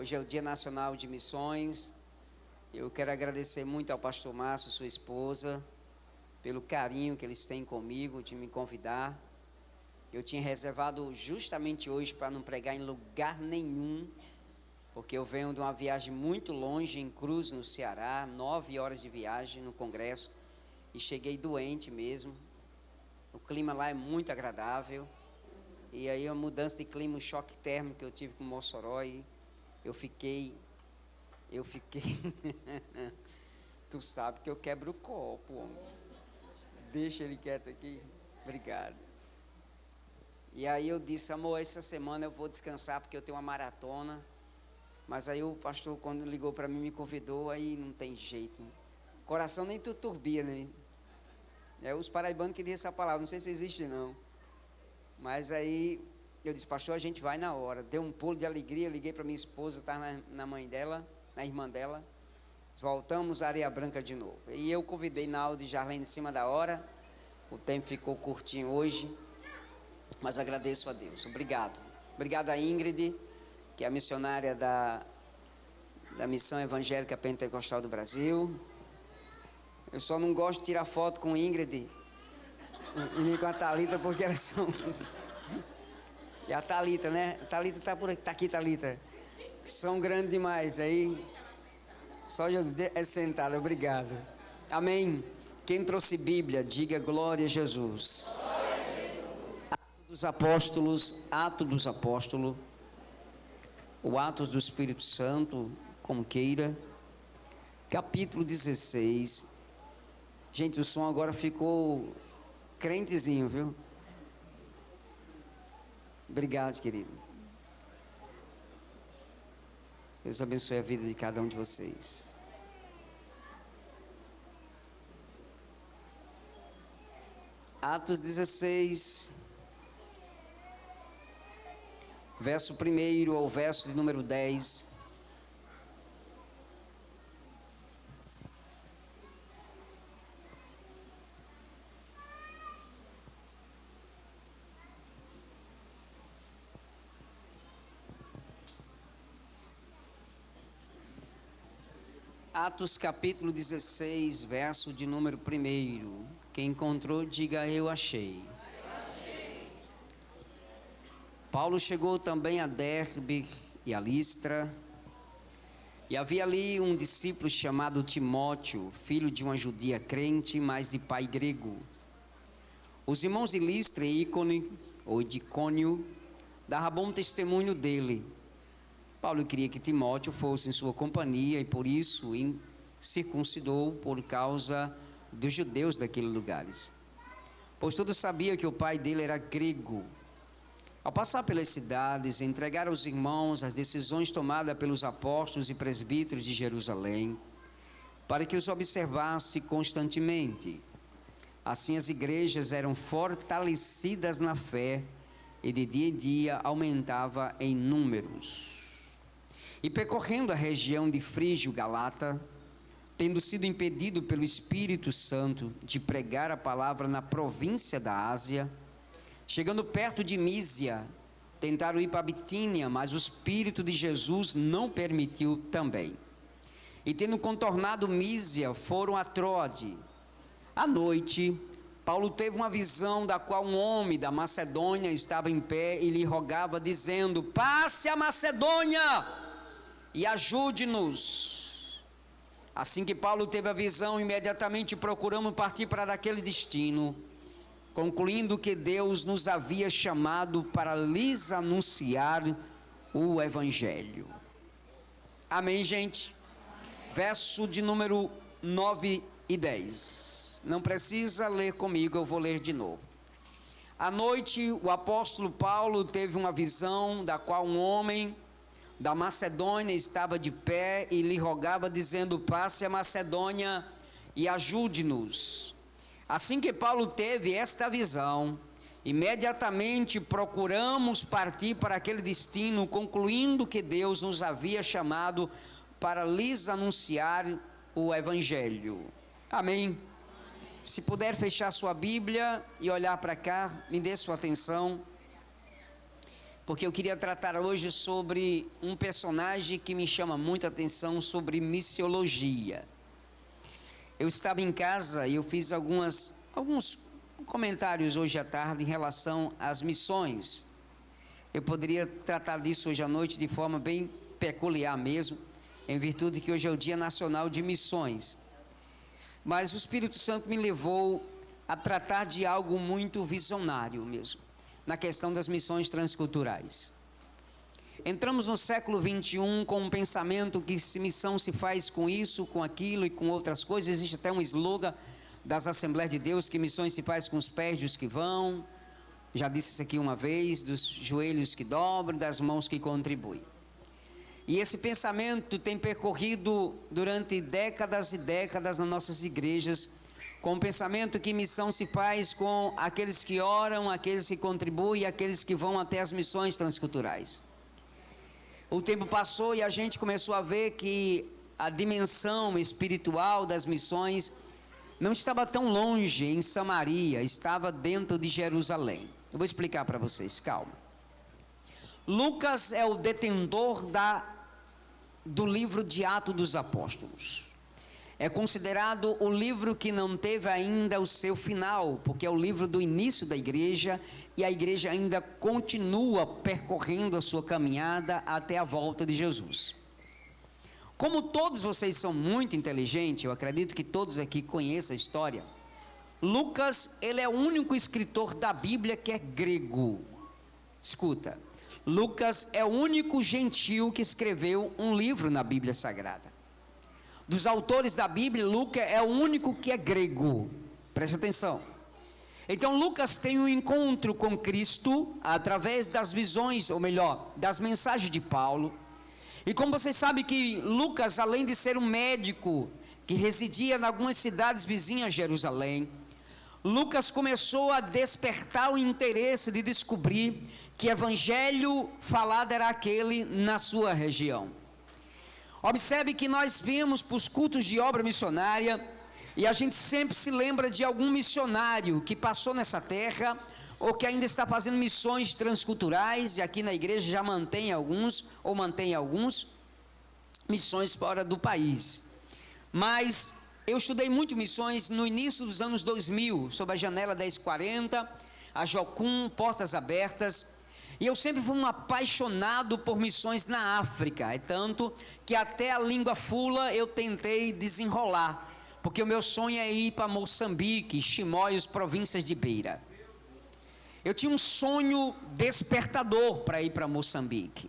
Hoje é o Dia Nacional de Missões. Eu quero agradecer muito ao pastor Márcio, sua esposa, pelo carinho que eles têm comigo, de me convidar. Eu tinha reservado justamente hoje para não pregar em lugar nenhum, porque eu venho de uma viagem muito longe, em Cruz, no Ceará, 9 horas de viagem no congresso, e cheguei doente mesmo. O clima lá é muito agradável, e aí a mudança de clima, o choque térmico que eu tive com Mossoró, e eu fiquei, tu sabe que eu quebro o copo, homem. Deixa ele quieto aqui, obrigado. E aí eu disse, amor, essa semana eu vou descansar porque eu tenho uma maratona. Mas aí o pastor, quando ligou para mim, me convidou, aí não tem jeito. Coração nem turbia, né? É os paraibanos que dizem essa palavra, não sei se existe não. Mas aí eu disse, pastor, a gente vai na hora. Deu um pulo de alegria, liguei para minha esposa, estava na mãe dela, na irmã dela. Voltamos a Areia Branca de novo. E eu convidei Naldo de Jarlene em cima da hora. O tempo ficou curtinho hoje, mas agradeço a Deus. Obrigado. Obrigado a Ingrid, que é a missionária da Missão Evangélica Pentecostal do Brasil. Eu só não gosto de tirar foto com Ingrid e nem com a Thalita, porque elas são... E a Thalita, né? A Thalita está por aqui, está aqui, Thalita. São grandes demais, aí... Só Jesus é sentado, obrigado. Amém. Quem trouxe Bíblia, diga glória a Jesus. Glória a Jesus. Atos dos Apóstolos, Atos dos Apóstolos, o Atos do Espírito Santo, como queira, capítulo 16. Gente, o som agora ficou crentezinho, viu? Obrigado, querido. Deus abençoe a vida de cada um de vocês. Atos 16, verso 1 ao verso de número 10. Atos capítulo 16, verso de número 1. Quem encontrou, diga eu achei. Paulo chegou também a Derbe e a Listra, e havia ali um discípulo chamado Timóteo, filho de uma judia crente, mas de pai grego. Os irmãos de Listra e Ícone, ou de Icônio, davam bom testemunho dele. Paulo queria que Timóteo fosse em sua companhia e por isso circuncidou por causa dos judeus daqueles lugares. Pois todos sabiam que o pai dele era grego. Ao passar pelas cidades, entregaram aos irmãos as decisões tomadas pelos apóstolos e presbíteros de Jerusalém, para que os observasse constantemente. Assim as igrejas eram fortalecidas na fé e de dia em dia aumentava em números. E percorrendo a região de Frígio-Galata, tendo sido impedido pelo Espírito Santo de pregar a palavra na província da Ásia, chegando perto de Mísia, tentaram ir para a Bitínia, mas o Espírito de Jesus não permitiu também. E tendo contornado Mísia, foram a Troade. À noite, Paulo teve uma visão da qual um homem da Macedônia estava em pé e lhe rogava, dizendo: passe a Macedônia e ajude-nos. Assim que Paulo teve a visão, imediatamente procuramos partir para aquele destino, concluindo que Deus nos havia chamado para lhes anunciar o Evangelho. Amém, gente? Verso de número 9 e 10. Não precisa ler comigo, eu vou ler de novo. À noite, o apóstolo Paulo teve uma visão da qual um homem da Macedônia estava de pé e lhe rogava, dizendo: passe a Macedônia e ajude-nos. Assim que Paulo teve esta visão, imediatamente procuramos partir para aquele destino, concluindo que Deus nos havia chamado para lhes anunciar o Evangelho. Amém. Se puder fechar sua Bíblia e olhar para cá, me dê sua atenção. porque eu queria tratar hoje sobre um personagem que me chama muita atenção, sobre missiologia. Eu estava em casa e eu fiz alguns comentários hoje à tarde em relação às missões. Eu poderia tratar disso hoje à noite de forma bem peculiar mesmo, em virtude que hoje é o Dia Nacional de Missões. Mas o Espírito Santo me levou a tratar de algo muito visionário mesmo, na questão das missões transculturais. Entramos no século 21 com um pensamento que missão se faz com isso, com aquilo e com outras coisas. Existe até um slogan das Assembleias de Deus, que missões se faz com os pés dos que vão. Já disse isso aqui uma vez, dos joelhos que dobram, das mãos que contribuem. E esse pensamento tem percorrido durante décadas e décadas nas nossas igrejas, com o pensamento que missão se faz com aqueles que oram, aqueles que contribuem, aqueles que vão até as missões transculturais. O tempo passou e a gente começou a ver que a dimensão espiritual das missões não estava tão longe em Samaria, estava dentro de Jerusalém. Eu vou explicar para vocês, calma. Lucas é o detentor do livro de Atos dos Apóstolos. É considerado o livro que não teve ainda o seu final, porque é o livro do início da igreja, e a igreja ainda continua percorrendo a sua caminhada até a volta de Jesus. Como todos vocês são muito inteligentes, eu acredito que todos aqui conheçam a história. Lucas, ele é o único escritor da Bíblia que é grego. Escuta, Lucas é o único gentil que escreveu um livro na Bíblia Sagrada. Dos autores da Bíblia, Lucas é o único que é grego. Preste atenção. Então Lucas tem um encontro com Cristo através das visões, ou melhor, das mensagens de Paulo. E como vocês sabem que Lucas, além de ser um médico que residia em algumas cidades vizinhas a Jerusalém, Lucas começou a despertar o interesse de descobrir que evangelho falado era aquele na sua região. Observe que nós vemos para os cultos de obra missionária, e a gente sempre se lembra de algum missionário que passou nessa terra, ou que ainda está fazendo missões transculturais, e aqui na igreja já mantém alguns missões fora do país. Mas eu estudei muito missões no início dos anos 2000, sob a janela 1040, a Jocum, Portas Abertas, e eu sempre fui um apaixonado por missões na África, é tanto que até a língua fula eu tentei desenrolar, porque o meu sonho é ir para Moçambique, Chimóios, províncias de Beira. Eu tinha um sonho despertador para ir para Moçambique.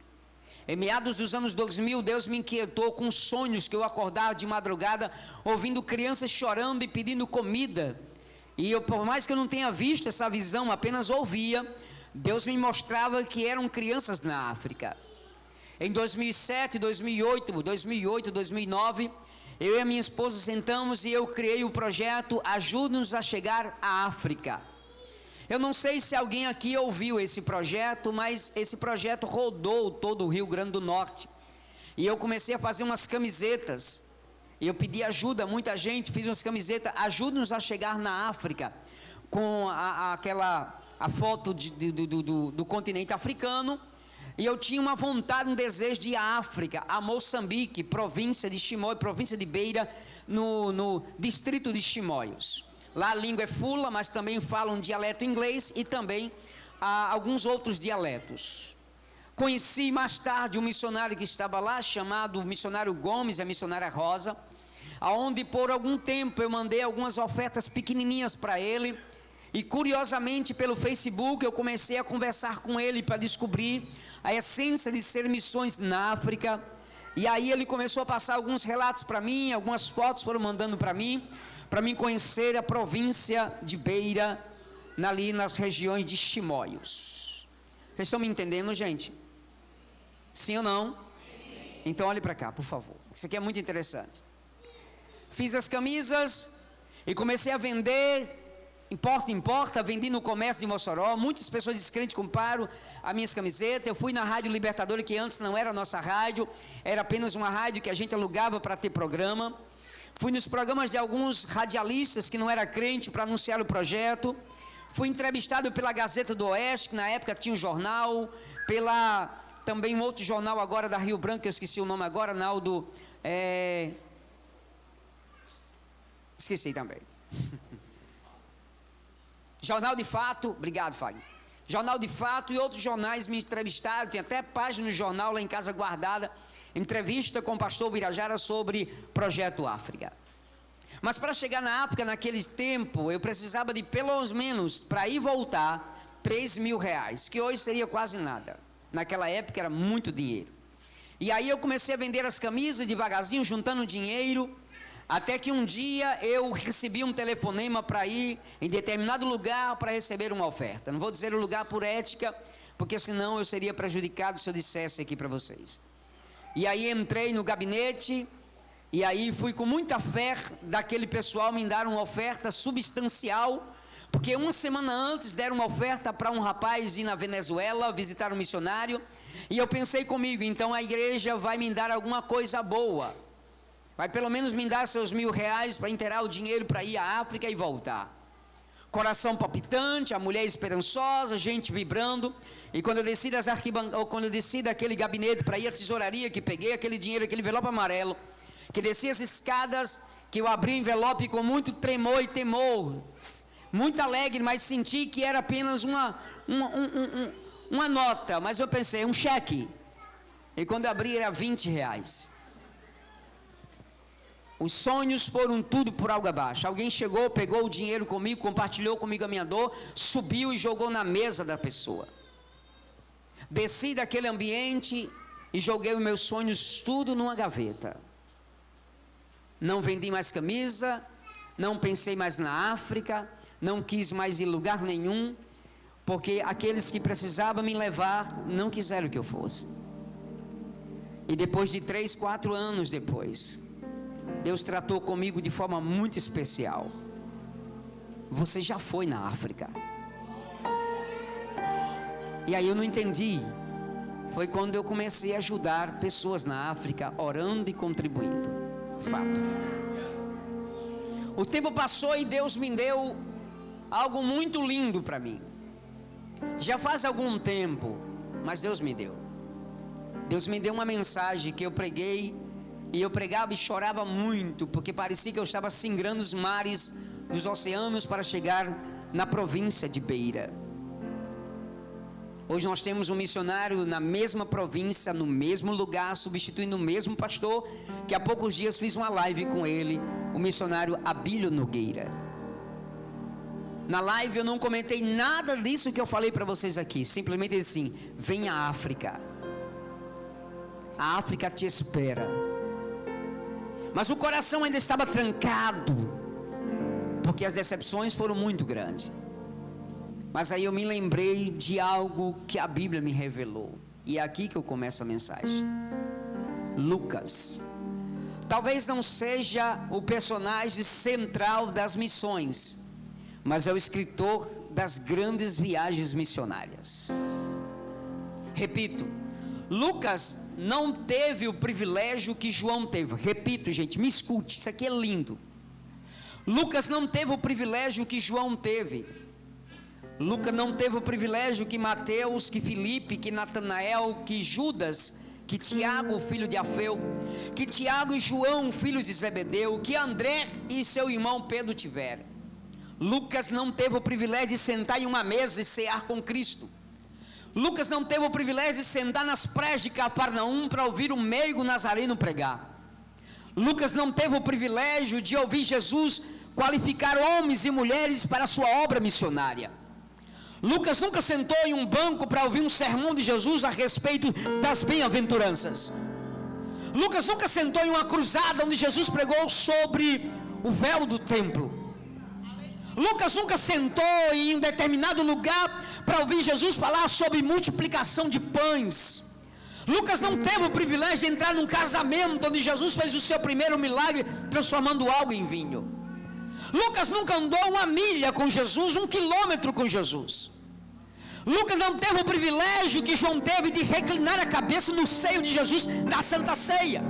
Em meados dos anos 2000, Deus me inquietou com sonhos que eu acordava de madrugada, ouvindo crianças chorando e pedindo comida. E eu, por mais que eu não tenha visto essa visão, apenas ouvia, Deus me mostrava que eram crianças na África. Em 2007, 2008, 2009, eu e a minha esposa sentamos e eu criei o projeto Ajude-nos a Chegar à África. Eu não sei se alguém aqui ouviu esse projeto, mas esse projeto rodou todo o Rio Grande do Norte. E eu comecei a fazer umas camisetas. E eu pedi ajuda a muita gente, fiz umas camisetas, ajude-nos a chegar na África, com a foto do continente africano. E eu tinha uma vontade, um desejo de ir à África, a Moçambique, província de Chimóio, província de Beira, no distrito de Chimóios. Lá a língua é fula, mas também falam dialeto inglês e também alguns outros dialetos. Conheci mais tarde um missionário que estava lá, chamado missionário Gomes e a missionária Rosa, aonde por algum tempo eu mandei algumas ofertas pequenininhas para ele, e curiosamente pelo Facebook eu comecei a conversar com ele para descobrir a essência de ser missões na África. E aí ele começou a passar alguns relatos para mim, algumas fotos foram mandando para mim conhecer a província de Beira, ali nas regiões de Chimóios. Vocês estão me entendendo, gente? Sim ou não? Sim. Então olhe para cá, por favor. Isso aqui é muito interessante. Fiz as camisas e comecei a vender em porta, vendi no comércio de Mossoró. Muitas pessoas descrentes compraram as minhas camisetas. Eu fui na Rádio Libertadora, que antes não era nossa rádio, era apenas uma rádio que a gente alugava para ter programa. Fui nos programas de alguns radialistas que não era crente para anunciar o projeto. Fui entrevistado pela Gazeta do Oeste, que na época tinha um jornal. também um outro jornal agora da Rio Branco, eu esqueci o nome agora, Naldo, esqueci também. Jornal de Fato, obrigado, Fábio. Jornal de Fato e outros jornais me entrevistaram, tem até página no jornal lá em casa guardada, entrevista com o pastor Birajara sobre Projeto África. Mas para chegar na África naquele tempo, eu precisava de pelo menos, para ir e voltar, R$3.000, que hoje seria quase nada. Naquela época era muito dinheiro. E aí eu comecei a vender as camisas devagarzinho, juntando dinheiro, até que um dia eu recebi um telefonema para ir em determinado lugar para receber uma oferta. Não vou dizer o lugar por ética, porque senão eu seria prejudicado se eu dissesse aqui para vocês. E aí entrei no gabinete, e aí fui com muita fé daquele pessoal me dar uma oferta substancial, porque uma semana antes deram uma oferta para um rapaz ir na Venezuela visitar um missionário, e eu pensei comigo, então a igreja vai me dar alguma coisa boa, vai pelo menos me dar seus R$1.000 para inteirar o dinheiro para ir à África e voltar. Coração palpitante, a mulher esperançosa, gente vibrando. E quando eu desci daquele gabinete para ir à tesouraria, que peguei aquele dinheiro, aquele envelope amarelo, que desci as escadas, que eu abri o envelope com muito tremor e temor, muito alegre, mas senti que era apenas uma nota, mas eu pensei, um cheque. E quando eu abri era R$20. Os sonhos foram tudo por água abaixo. Alguém chegou, pegou o dinheiro comigo, compartilhou comigo a minha dor, subiu e jogou na mesa da pessoa. Desci daquele ambiente e joguei os meus sonhos tudo numa gaveta. Não vendi mais camisa, não pensei mais na África, não quis mais ir em lugar nenhum, porque aqueles que precisavam me levar não quiseram que eu fosse. E depois de 3, 4 anos depois, Deus tratou comigo de forma muito especial. Você já foi na África? E aí eu não entendi. Foi quando eu comecei a ajudar pessoas na África, orando e contribuindo. Fato. O tempo passou e Deus me deu algo muito lindo para mim. Já faz algum tempo, mas Deus me deu. Deus me deu uma mensagem que eu preguei. E eu pregava e chorava muito, porque parecia que eu estava singrando os mares dos oceanos para chegar na província de Beira. Hoje nós temos um missionário na mesma província, no mesmo lugar, substituindo o mesmo pastor, que há poucos dias fiz uma live com ele, o missionário Abílio Nogueira. Na live eu não comentei nada disso que eu falei para vocês aqui, simplesmente assim, vem à África. A África te espera. Mas o coração ainda estava trancado, porque as decepções foram muito grandes. Mas aí eu me lembrei de algo que a Bíblia me revelou. E é aqui que eu começo a mensagem. Lucas. Talvez não seja o personagem central das missões, mas é o escritor das grandes viagens missionárias. Repito, Lucas não teve o privilégio que João teve. Repito, gente, me escute, isso aqui é lindo. Lucas não teve o privilégio que João teve. Lucas não teve o privilégio que Mateus, que Filipe, que Natanael, que Judas, que Tiago, filho de Alfeu, que Tiago e João, filhos de Zebedeu, que André e seu irmão Pedro tiveram. Lucas não teve o privilégio de sentar em uma mesa e cear com Cristo. Lucas não teve o privilégio de sentar nas praias de Cafarnaum para ouvir um meigo nazareno pregar. Lucas não teve o privilégio de ouvir Jesus qualificar homens e mulheres para a sua obra missionária. Lucas nunca sentou em um banco para ouvir um sermão de Jesus a respeito das bem-aventuranças. Lucas nunca sentou em uma cruzada onde Jesus pregou sobre o véu do templo. Lucas nunca sentou em um determinado lugar para ouvir Jesus falar sobre multiplicação de pães. Lucas não teve o privilégio de entrar num casamento onde Jesus fez o seu primeiro milagre, transformando algo em vinho. Lucas nunca andou 1 milha com Jesus, 1 quilômetro com Jesus. Lucas não teve o privilégio que João teve de reclinar a cabeça no seio de Jesus na Santa Ceia.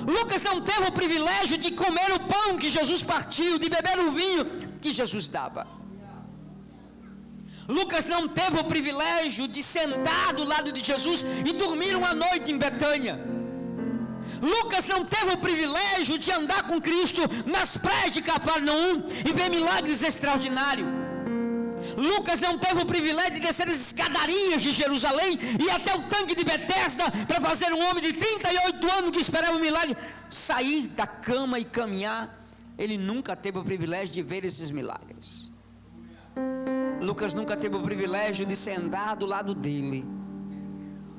Lucas não teve o privilégio de comer o pão que Jesus partiu, de beber o vinho que Jesus dava. Lucas não teve o privilégio de sentar do lado de Jesus e dormir uma noite em Betânia. Lucas não teve o privilégio de andar com Cristo nas praias de Cafarnaum e ver milagres extraordinários. Lucas não teve o privilégio de descer as escadarias de Jerusalém e ir até o tanque de Betesda para fazer um homem de 38 anos que esperava um milagre sair da cama e caminhar. Ele nunca teve o privilégio de ver esses milagres. Lucas nunca teve o privilégio de sentar do lado dele.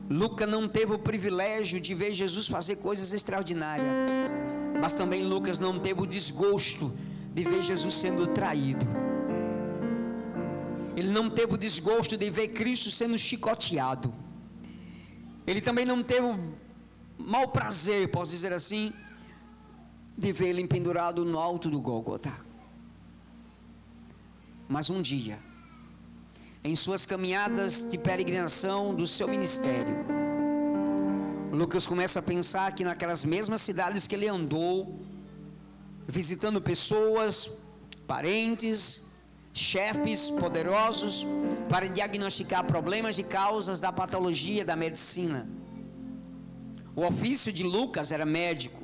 Lucas não teve o privilégio de ver Jesus fazer coisas extraordinárias. Mas também Lucas não teve o desgosto de ver Jesus sendo traído. Ele não teve o desgosto de ver Cristo sendo chicoteado. Ele também não teve o mau prazer, posso dizer assim, de ver ele pendurado no alto do Gólgota. Mas um dia, em suas caminhadas de peregrinação do seu ministério, Lucas começa a pensar que naquelas mesmas cidades que ele andou, visitando pessoas, parentes, chefes poderosos, para diagnosticar problemas de causas da patologia da medicina. O ofício de Lucas era médico.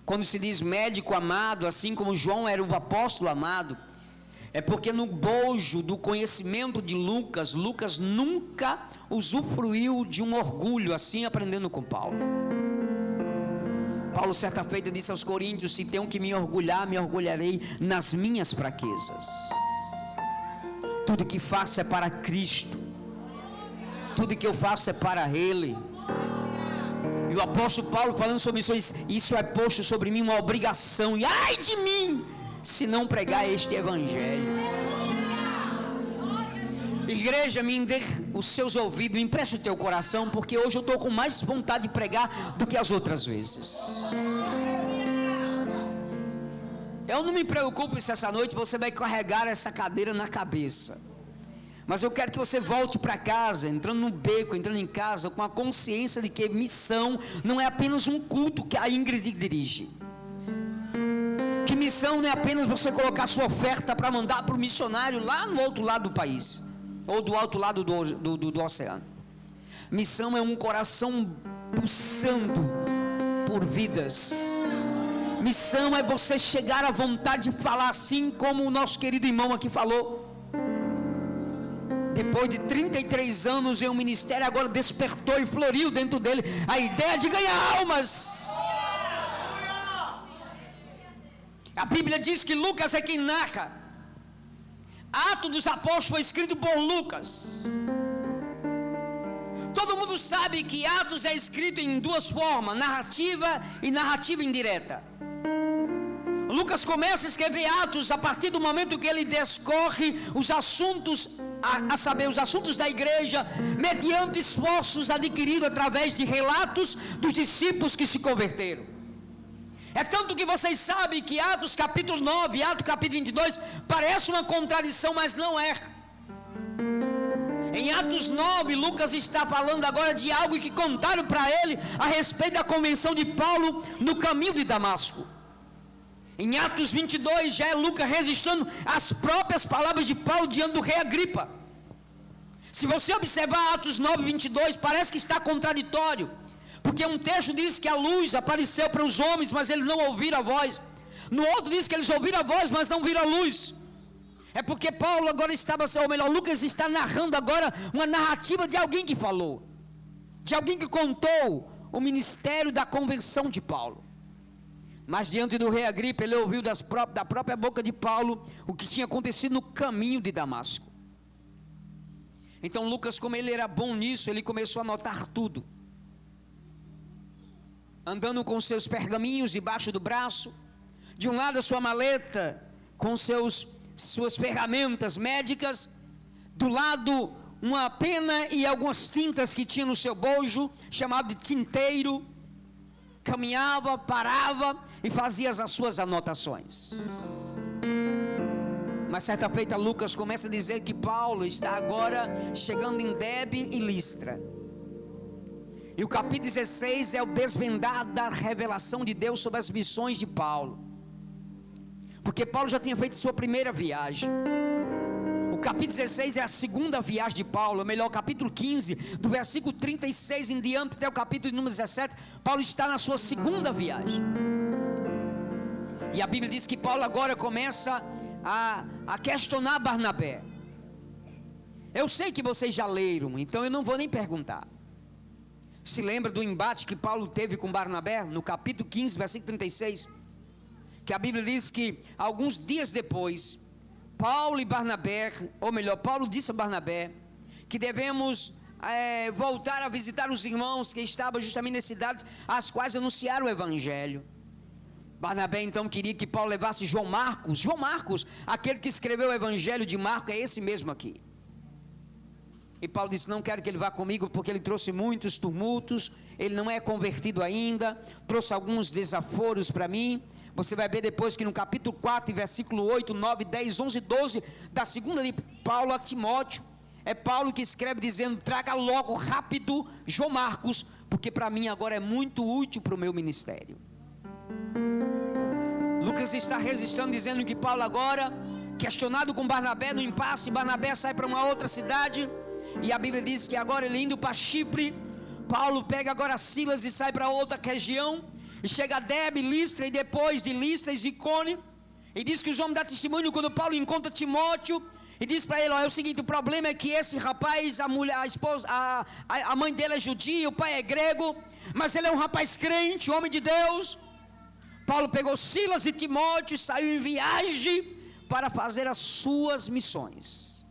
Quando se diz médico amado, assim como João era o apóstolo amado, é porque no bojo do conhecimento de Lucas, Lucas nunca usufruiu de um orgulho, assim aprendendo com Paulo. Paulo certa feita disse aos coríntios: se tenho que me orgulhar, me orgulharei nas minhas fraquezas. Tudo que faço é para Cristo, tudo que eu faço é para Ele. E o apóstolo Paulo falando sobre isso, isso é posto sobre mim uma obrigação, e ai de mim se não pregar este evangelho. Igreja, me dê os seus ouvidos, empreste o teu coração, porque hoje eu estou com mais vontade de pregar do que as outras vezes. Eu não me preocupo se essa noite você vai carregar essa cadeira na cabeça, mas eu quero que você volte para casa, entrando no beco, entrando em casa, com a consciência de que missão não é apenas um culto que a Ingrid dirige. Que missão não é apenas você colocar sua oferta para mandar para o missionário lá no outro lado do país, ou do outro lado do oceano. Missão é um coração pulsando por vidas. Missão é você chegar à vontade de falar assim como o nosso querido irmão aqui falou. Depois de 33 anos em um ministério, agora despertou e floriu dentro dele a ideia de ganhar almas. A Bíblia diz que Lucas é quem narra. Atos dos Apóstolos foi escrito por Lucas. Todo mundo sabe que Atos é escrito em duas formas: narrativa e narrativa indireta. Lucas começa a escrever Atos a partir do momento que ele descorre os assuntos, a saber, os assuntos da igreja, mediante esforços adquiridos através de relatos dos discípulos que se converteram. É tanto que vocês sabem que Atos capítulo 9 e Atos capítulo 22 parece uma contradição, mas não é. Em Atos 9, Lucas está falando agora de algo que contaram para ele a respeito da convenção de Paulo no caminho de Damasco. Em Atos 22 já é Lucas registrando as próprias palavras de Paulo diante do rei Agripa. Se você observar Atos 9, 22, parece que está contraditório, porque um texto diz que a luz apareceu para os homens, mas eles não ouviram a voz. No outro diz que eles ouviram a voz, mas não viram a luz. É porque Paulo agora estava, ou melhor, Lucas está narrando agora uma narrativa de alguém que falou, de alguém que contou o ministério da convenção de Paulo. Mas diante do rei Agripa, ele ouviu da própria boca de Paulo o que tinha acontecido no caminho de Damasco. Então Lucas, como ele era bom nisso, ele começou a anotar tudo. Andando com seus pergaminhos debaixo do braço, de um lado a sua maleta com suas ferramentas médicas, do lado uma pena e algumas tintas que tinha no seu bojo, chamado de tinteiro. Caminhava, parava e fazia as suas anotações. Mas certa feita Lucas começa a dizer que Paulo está agora chegando em Derbe e Listra. E o capítulo 16 é o desvendar da revelação de Deus sobre as missões de Paulo. Porque Paulo já tinha feito sua primeira viagem. O capítulo 16 é a segunda viagem de Paulo, ou melhor, o capítulo 15, do versículo 36 em diante até o capítulo número 17, Paulo está na sua segunda viagem. E a Bíblia diz que Paulo agora começa a questionar Barnabé. Eu sei que vocês já leram, então eu não vou nem perguntar. Se lembra do embate que Paulo teve com Barnabé, no capítulo 15, versículo 36? Que a Bíblia diz que alguns dias depois, Paulo e Barnabé, ou melhor, Paulo disse a Barnabé que devemos voltar a visitar os irmãos que estavam justamente nas cidades às quais anunciaram o Evangelho. Barnabé então queria que Paulo levasse João Marcos, aquele que escreveu o Evangelho de Marcos, é esse mesmo aqui. E Paulo disse: não quero que ele vá comigo, porque ele trouxe muitos tumultos, ele não é convertido ainda, trouxe alguns desaforos para mim. Você vai ver depois que no capítulo 4, versículo 8, 9, 10, 11, 12, da segunda de Paulo a Timóteo, é Paulo que escreve dizendo: traga logo rápido João Marcos, porque para mim agora é muito útil para o meu ministério. Lucas está registrando dizendo que Paulo agora, questionado com Barnabé no impasse, Barnabé sai para uma outra cidade, e a Bíblia diz que agora ele indo para Chipre, Paulo pega agora Silas e sai para outra região, e chega a Derbe, Listra, e depois de Listra, Icônio, e diz que os homens dão testemunho quando Paulo encontra Timóteo, e diz para ele: ó, é o seguinte, o problema é que esse rapaz, a mulher, a esposa, a mãe dele é judia, o pai é grego, mas ele é um rapaz crente, homem de Deus. Paulo pegou Silas e Timóteo e saiu em viagem para fazer as suas missões.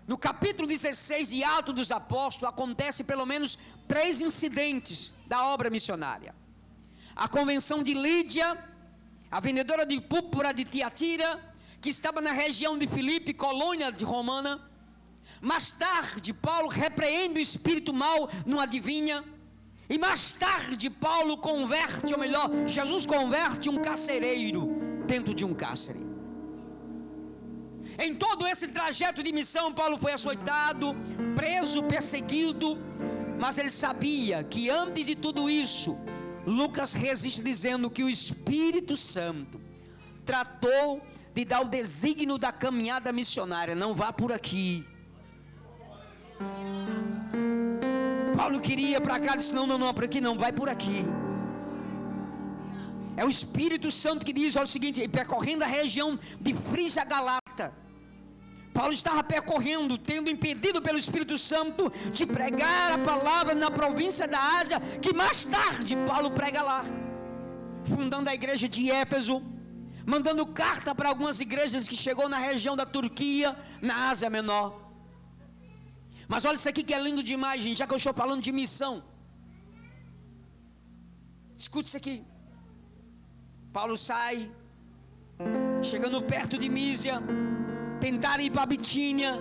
No capítulo 16 de Atos dos Apóstolos, acontece pelo menos 3 incidentes da obra missionária. A convenção de Lídia, a vendedora de púrpura de Tiatira, que estava na região de Filipe, colônia de Romana. Mais tarde, Paulo repreende o espírito mau numa adivinha. E mais tarde, Paulo converte, ou melhor, Jesus converte um carcereiro dentro de um cárcere. Em todo esse trajeto de missão, Paulo foi açoitado, preso, perseguido, mas ele sabia que antes de tudo isso, Lucas registra dizendo que o Espírito Santo tratou de dar o desígnio da caminhada missionária: não vá por aqui. Paulo queria ir para cá, disse: não, por aqui não, vai por aqui. É o Espírito Santo que diz: olha o seguinte, percorrendo a região de Frígia Galata, Paulo estava percorrendo, tendo impedido pelo Espírito Santo de pregar a palavra na província da Ásia, que mais tarde Paulo prega lá, fundando a igreja de Éfeso, mandando carta para algumas igrejas que chegou na região da Turquia, na Ásia Menor. Mas olha isso aqui que é lindo demais, gente, já que eu estou falando de missão. Escute isso aqui. Paulo sai, chegando perto de Mísia, tentaram ir para Bitínia,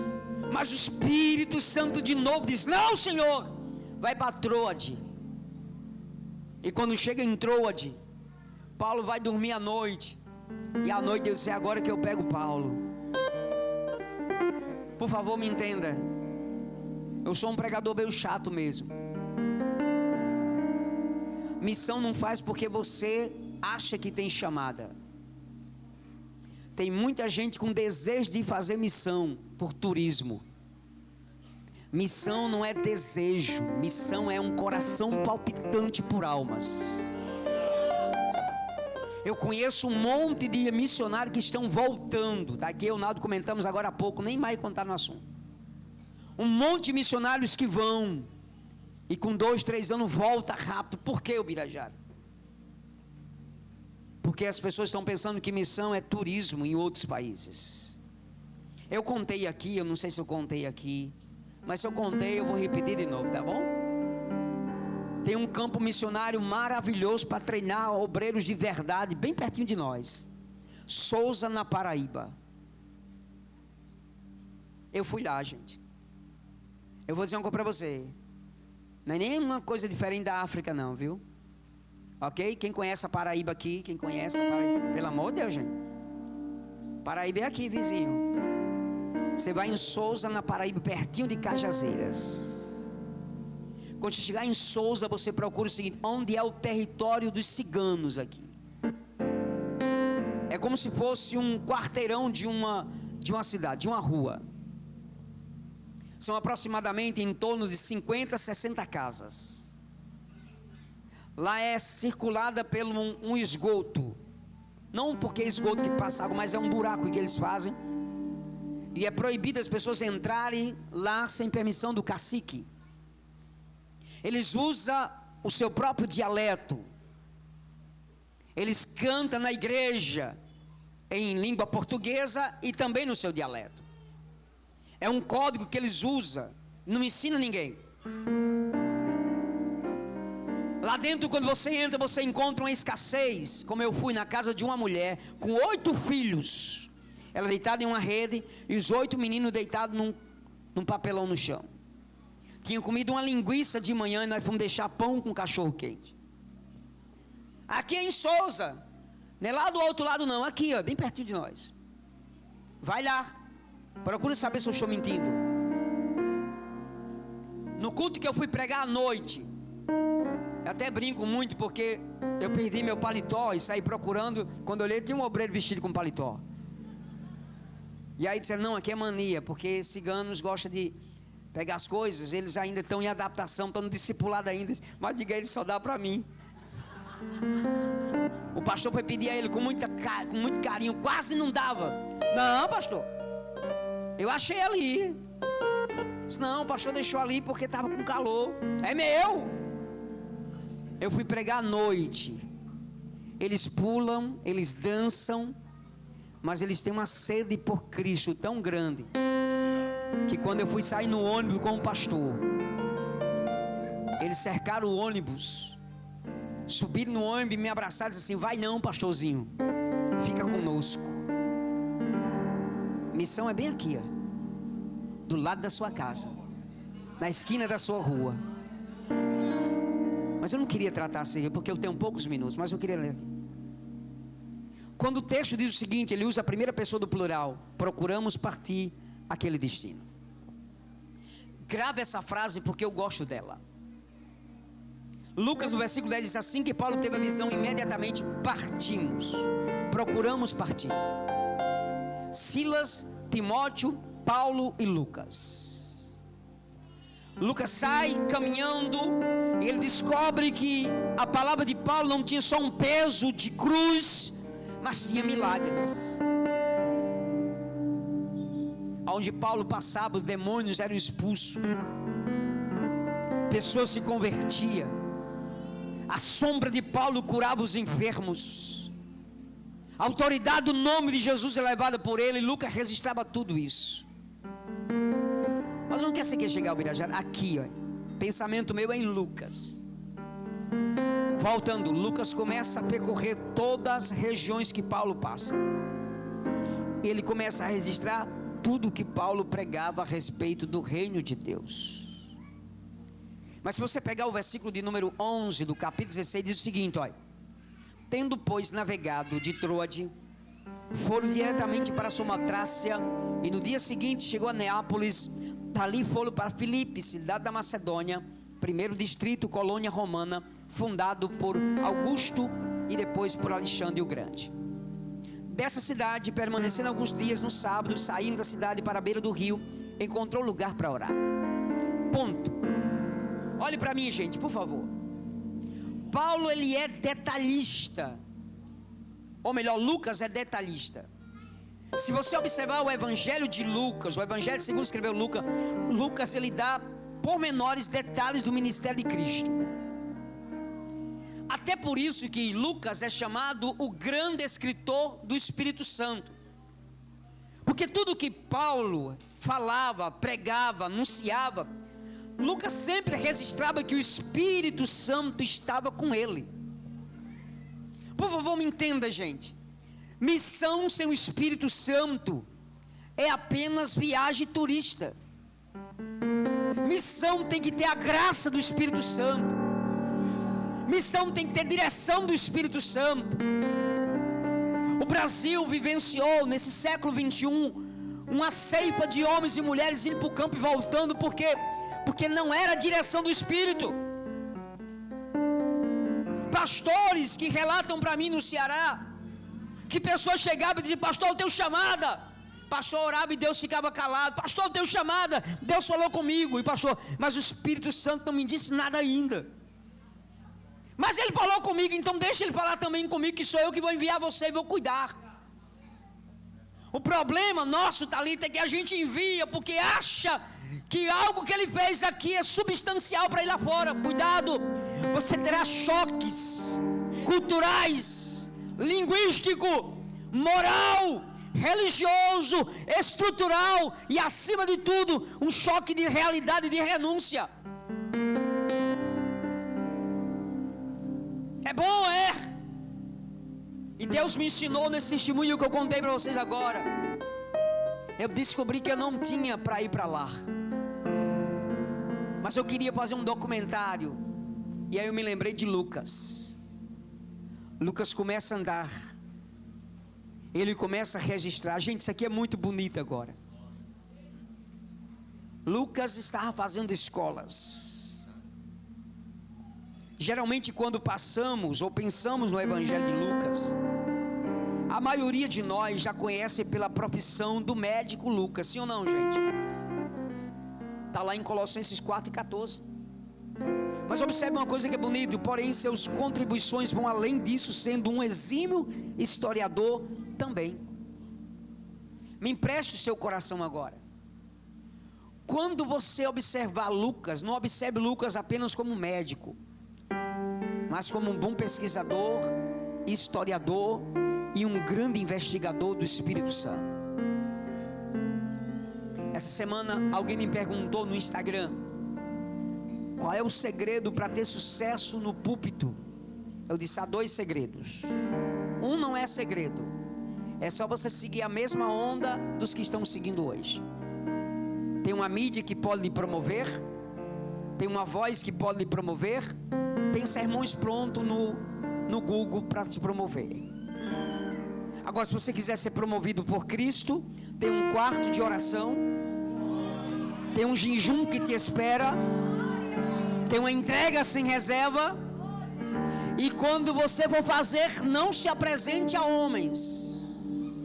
mas o Espírito Santo de novo diz: não, Senhor, vai para Troade. E quando chega em Troade, Paulo vai dormir à noite, e à noite Deus disse: é agora que eu pego Paulo. Por favor, me entenda, eu sou um pregador meio chato mesmo. Missão não faz porque você acha que tem chamada. Tem muita gente com desejo de fazer missão por turismo. Missão não é desejo, missão é um coração palpitante por almas. Eu conheço um monte de missionários que estão voltando. Daqui eu e o Naldo comentamos agora há pouco, nem mais contar no assunto. Um monte de missionários que vão e com 2, 3 anos volta rápido. Por que, Ubirajara? Porque as pessoas estão pensando que missão é turismo em outros países. Eu contei aqui, eu não sei se eu contei aqui, mas se eu contei eu vou repetir de novo, tá bom? Tem um campo missionário maravilhoso para treinar obreiros de verdade, bem pertinho de nós. Souza, na Paraíba. Eu fui lá, gente. Eu vou dizer uma coisa para você. Não é nenhuma coisa diferente da África não, viu? Ok? Quem conhece a Paraíba aqui? Quem conhece a Paraíba? Pelo amor de Deus, gente. Paraíba é aqui, vizinho. Você vai em Souza, na Paraíba, pertinho de Cajazeiras. Quando você chegar em Souza, você procura o seguinte: onde é o território dos ciganos aqui? É como se fosse um quarteirão de de uma cidade, de uma rua. São aproximadamente em torno de 50, 60 casas. Lá é circulada pelo um esgoto. Não porque é esgoto que passa água, mas é um buraco que eles fazem. E é proibido as pessoas entrarem lá sem permissão do cacique. Eles usam o seu próprio dialeto. Eles cantam na igreja em língua portuguesa e também no seu dialeto. É um código que eles usam. Não ensina ninguém. Lá dentro, quando você entra, você encontra uma escassez. Como eu fui na casa de uma mulher com 8 filhos. Ela deitada em uma rede e os 8 meninos deitados num papelão no chão. Tinha comido uma linguiça de manhã e nós fomos deixar pão com cachorro quente. Aqui é em Souza. Não é lá do outro lado não, aqui ó, bem pertinho de nós. Vai lá. Procura saber se eu estou mentindo. No culto que eu fui pregar à noite, eu até brinco muito porque eu perdi meu paletó e saí procurando. Quando eu olhei, tinha um obreiro vestido com paletó. E aí disseram, não, aqui é mania, porque ciganos gostam de pegar as coisas, eles ainda estão em adaptação, estão no discipulado ainda. Mas diga, ele só dá para mim. O pastor foi pedir a ele com muito carinho, quase não dava. Não, pastor, eu achei ali. Disse, não, o pastor deixou ali porque estava com calor. É meu. Eu fui pregar à noite. Eles pulam, eles dançam, mas eles têm uma sede por Cristo tão grande, que quando eu fui sair no ônibus com o pastor, eles cercaram o ônibus, subiram no ônibus e me abraçaram e disseram assim, vai não pastorzinho, fica conosco. Missão é bem aqui ó, do lado da sua casa, na esquina da sua rua. Mas eu não queria tratar assim, porque eu tenho poucos minutos, mas eu queria ler aqui. Quando o texto diz o seguinte, ele usa a primeira pessoa do plural, procuramos partir aquele destino. Grave essa frase porque eu gosto dela. Lucas no versículo 10 diz assim que Paulo teve a visão, imediatamente partimos, procuramos partir. Silas, Timóteo, Paulo e Lucas. Lucas sai caminhando e ele descobre que a palavra de Paulo não tinha só um peso de cruz, mas tinha milagres. Onde Paulo passava, os demônios eram expulsos, pessoas se convertiam, a sombra de Paulo curava os enfermos, a autoridade do nome de Jesus é levada por ele. Lucas registrava tudo isso. Mas não quer você chegar ao Birajara aqui, ó. Pensamento meu é em Lucas. Voltando, Lucas começa a percorrer todas as regiões que Paulo passa. Ele começa a registrar tudo que Paulo pregava a respeito do reino de Deus. Mas se você pegar o versículo de número 11 do capítulo 16, diz o seguinte, olha: tendo pois navegado de Troade, foram diretamente para Samotrácia, e no dia seguinte chegou a Neápolis. Dali foram para Filipe, cidade da Macedônia, primeiro distrito, colônia romana, fundado por Augusto e depois por Alexandre o Grande. Dessa cidade, permanecendo alguns dias, no sábado, saindo da cidade para a beira do rio, encontrou lugar para orar. Ponto. Olhe para mim, gente, por favor. Paulo, ele é detalhista, ou melhor, Lucas é detalhista. Se você observar o evangelho de Lucas, o evangelho segundo escreveu Lucas, Lucas ele dá pormenores, detalhes do ministério de Cristo. Até por isso que Lucas é chamado o grande escritor do Espírito Santo, porque tudo que Paulo falava, pregava, anunciava, Lucas sempre registrava que o Espírito Santo estava com ele. Por favor, me entenda, gente. Missão sem o Espírito Santo é apenas viagem turista. Missão tem que ter a graça do Espírito Santo. Missão tem que ter direção do Espírito Santo. O Brasil vivenciou nesse século 21 uma ceifa de homens e mulheres indo para o campo e voltando, porque não era a direção do Espírito. Pastores que relatam para mim no Ceará, que pessoas chegavam e diziam: pastor, eu tenho chamada, Pastor orava e Deus ficava calado. Pastor, deu chamada, Deus falou comigo. E pastor, mas o Espírito Santo não me disse nada ainda. Mas ele falou comigo, então deixa ele falar também comigo, que sou eu que vou enviar você e vou cuidar. O problema nosso, Thalita, é que a gente envia porque acha que algo que ele fez aqui é substancial para ir lá fora. Cuidado, você terá choques culturais, linguístico, moral, religioso, estrutural e, acima de tudo, um choque de realidade e de renúncia. É bom, é. E Deus me ensinou nesse testemunho que eu contei para vocês agora. Eu descobri que eu não tinha para ir para lá, mas eu queria fazer um documentário. E aí eu me lembrei de Lucas. Lucas começa a andar, ele começa a registrar. Gente, isso aqui é muito bonito agora. Lucas estava fazendo escolas. Geralmente quando passamos ou pensamos no Evangelho de Lucas, a maioria de nós já conhece pela profissão do médico Lucas, sim ou não, gente? Está lá em Colossenses 4:14. Mas observe uma coisa que é bonita: porém seus contribuições vão além disso, sendo um exímio historiador também. Me empreste o seu coração agora. Quando você observar Lucas, não observe Lucas apenas como médico, mas como um bom pesquisador, historiador e um grande investigador do Espírito Santo. Essa semana alguém me perguntou no Instagram: qual é o segredo para ter sucesso no púlpito? Eu disse: há 2 segredos. Um não é segredo, é só você seguir a mesma onda dos que estão seguindo hoje. Tem uma mídia que pode lhe promover, tem uma voz que pode lhe promover, tem sermões prontos no Google para te promover. Agora, se você quiser ser promovido por Cristo, tem um quarto de oração, tem um jejum que te espera, tem uma entrega sem reserva. E quando você for fazer, não se apresente a homens.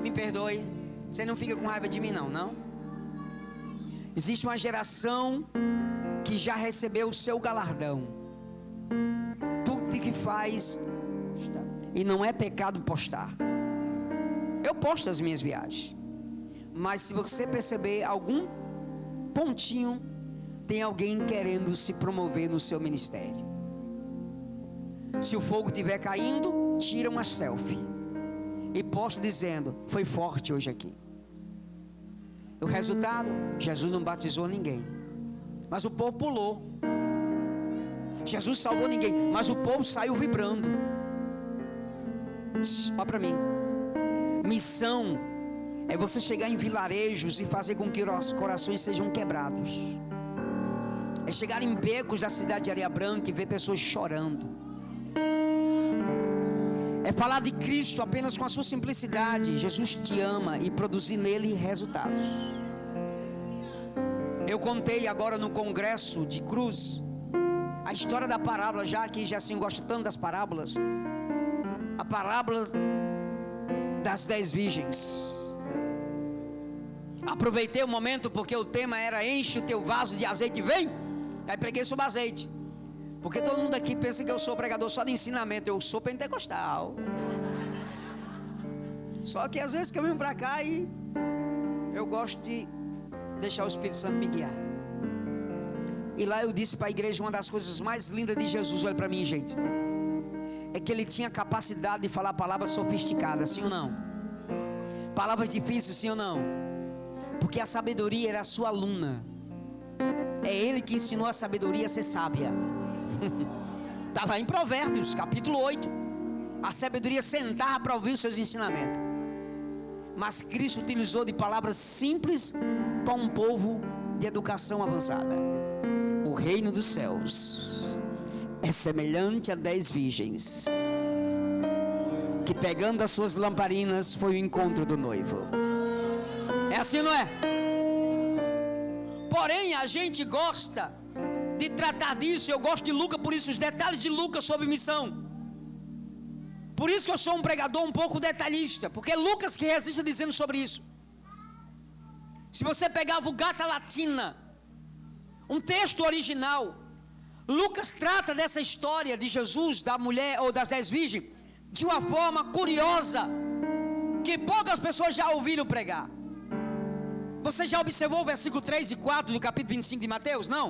Me perdoe, você não fica com raiva de mim não? Existe uma geração que já recebeu o seu galardão. Tudo que faz, e não é pecado postar. Eu posto as minhas viagens, mas se você perceber algum pontinho, tem alguém querendo se promover no seu ministério. Se o fogo estiver caindo, tira uma selfie e posta dizendo: foi forte hoje aqui. O resultado, Jesus não batizou ninguém, mas o povo pulou. Jesus salvou ninguém, mas o povo saiu vibrando. Olha para mim. Missão é você chegar em vilarejos e fazer com que os corações sejam quebrados. É chegar em becos da cidade de Areia Branca e ver pessoas chorando. É falar de Cristo apenas com a sua simplicidade. Jesus te ama, e produzir nele resultados. Eu contei agora no congresso de Cruz a história da parábola, já que já assim gosto tanto das parábolas. A parábola das 10 virgens. Aproveitei o momento porque o tema era: enche o teu vaso de azeite e vem. Aí preguei sobre azeite, porque todo mundo aqui pensa que eu sou pregador só de ensinamento. Eu sou pentecostal. Só que às vezes que eu venho para cá e eu gosto de deixar o Espírito Santo me guiar. E lá eu disse para a igreja uma das coisas mais lindas de Jesus. Olha para mim, gente, é que ele tinha capacidade de falar palavras sofisticadas, sim ou não? Palavras difíceis, sim ou não? Porque a sabedoria era a sua aluna. É ele que ensinou a sabedoria a ser sábia. Está lá em Provérbios, capítulo 8. A sabedoria sentava para ouvir os seus ensinamentos. Mas Cristo utilizou de palavras simples para um povo de educação avançada. O reino dos céus é semelhante a 10 virgens que, pegando as suas lamparinas, foi ao encontro do noivo. É assim, não é? Porém, a gente gosta de tratar disso. Eu gosto de Lucas, por isso os detalhes de Lucas sobre missão. Por isso que eu sou um pregador um pouco detalhista, porque é Lucas que resiste dizendo sobre isso. Se você pegar a Vulgata Latina, um texto original, Lucas trata dessa história de Jesus, da mulher ou das 10 virgens, de uma forma curiosa, que poucas pessoas já ouviram pregar. Você já observou o versículo 3 e 4 do capítulo 25 de Mateus? Não?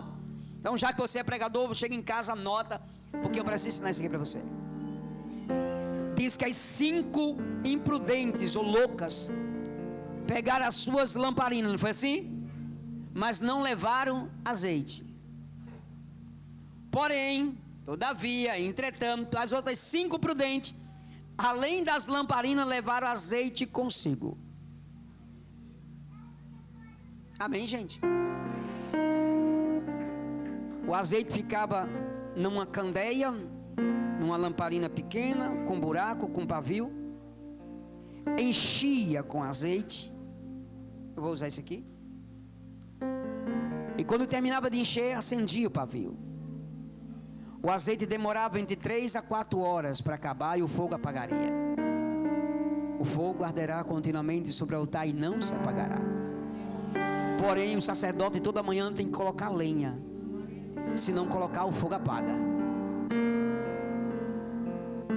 Então, já que você é pregador, chega em casa, anota, porque eu preciso ensinar isso aqui para você. Diz que as 5 imprudentes ou loucas pegaram as suas lamparinas, não foi assim? Mas não levaram azeite. Porém, todavia, entretanto, as outras 5 prudentes, além das lamparinas, levaram azeite consigo. Amém, gente? O azeite ficava numa candeia, numa lamparina pequena, com buraco, com pavio. Enchia com azeite. Eu vou usar isso aqui. E quando terminava de encher, acendia o pavio. O azeite demorava entre 3 a 4 horas para acabar e o fogo apagaria. O fogo arderá continuamente sobre o altar e não se apagará. Porém, o sacerdote toda manhã tem que colocar lenha. Se não colocar, o fogo apaga.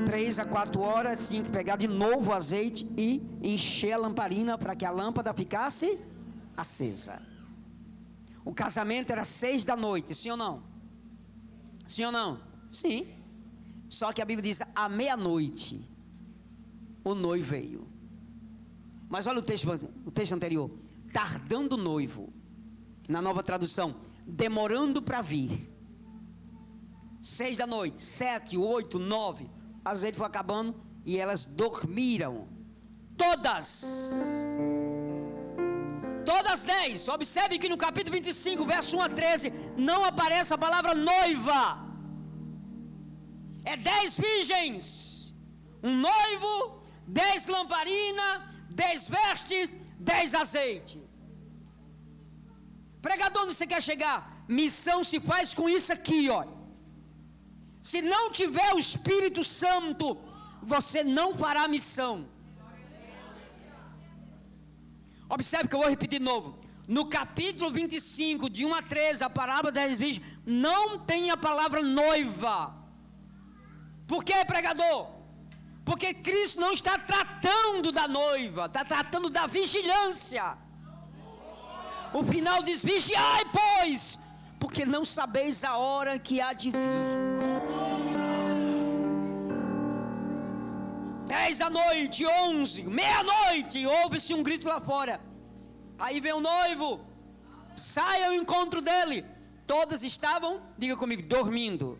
3 a 4 horas tinha que pegar de novo o azeite e encher a lamparina para que a lâmpada ficasse acesa. O casamento era 6 da noite, sim ou não? Sim ou não? Sim. Só que a Bíblia diz, à meia-noite o noivo veio. Mas olha o texto anterior. Tardando o noivo, na nova tradução, demorando para vir. 6 da noite, 7, 8, 9, o azeite foi acabando e elas dormiram. Todas 10. Observe que no capítulo 25, verso 1 a 13, não aparece a palavra noiva. É 10 virgens, um noivo, 10 lamparinas, 10 vestes, 10 azeite. Pregador, onde você quer chegar? Missão se faz com isso aqui, ó. Se não tiver o Espírito Santo, você não fará missão. Observe que eu vou repetir de novo. No capítulo 25, de 1 a 13, a parábola das 10 virgens, não tem a palavra noiva. Por quê, pregador? Porque Cristo não está tratando da noiva, está tratando da vigilância. O final diz, vigiai, pois, porque não sabeis a hora que há de vir. 10 da noite, 11, meia-noite, ouve-se um grito lá fora. Aí vem o noivo, sai ao encontro dele. Todas estavam, diga comigo, dormindo.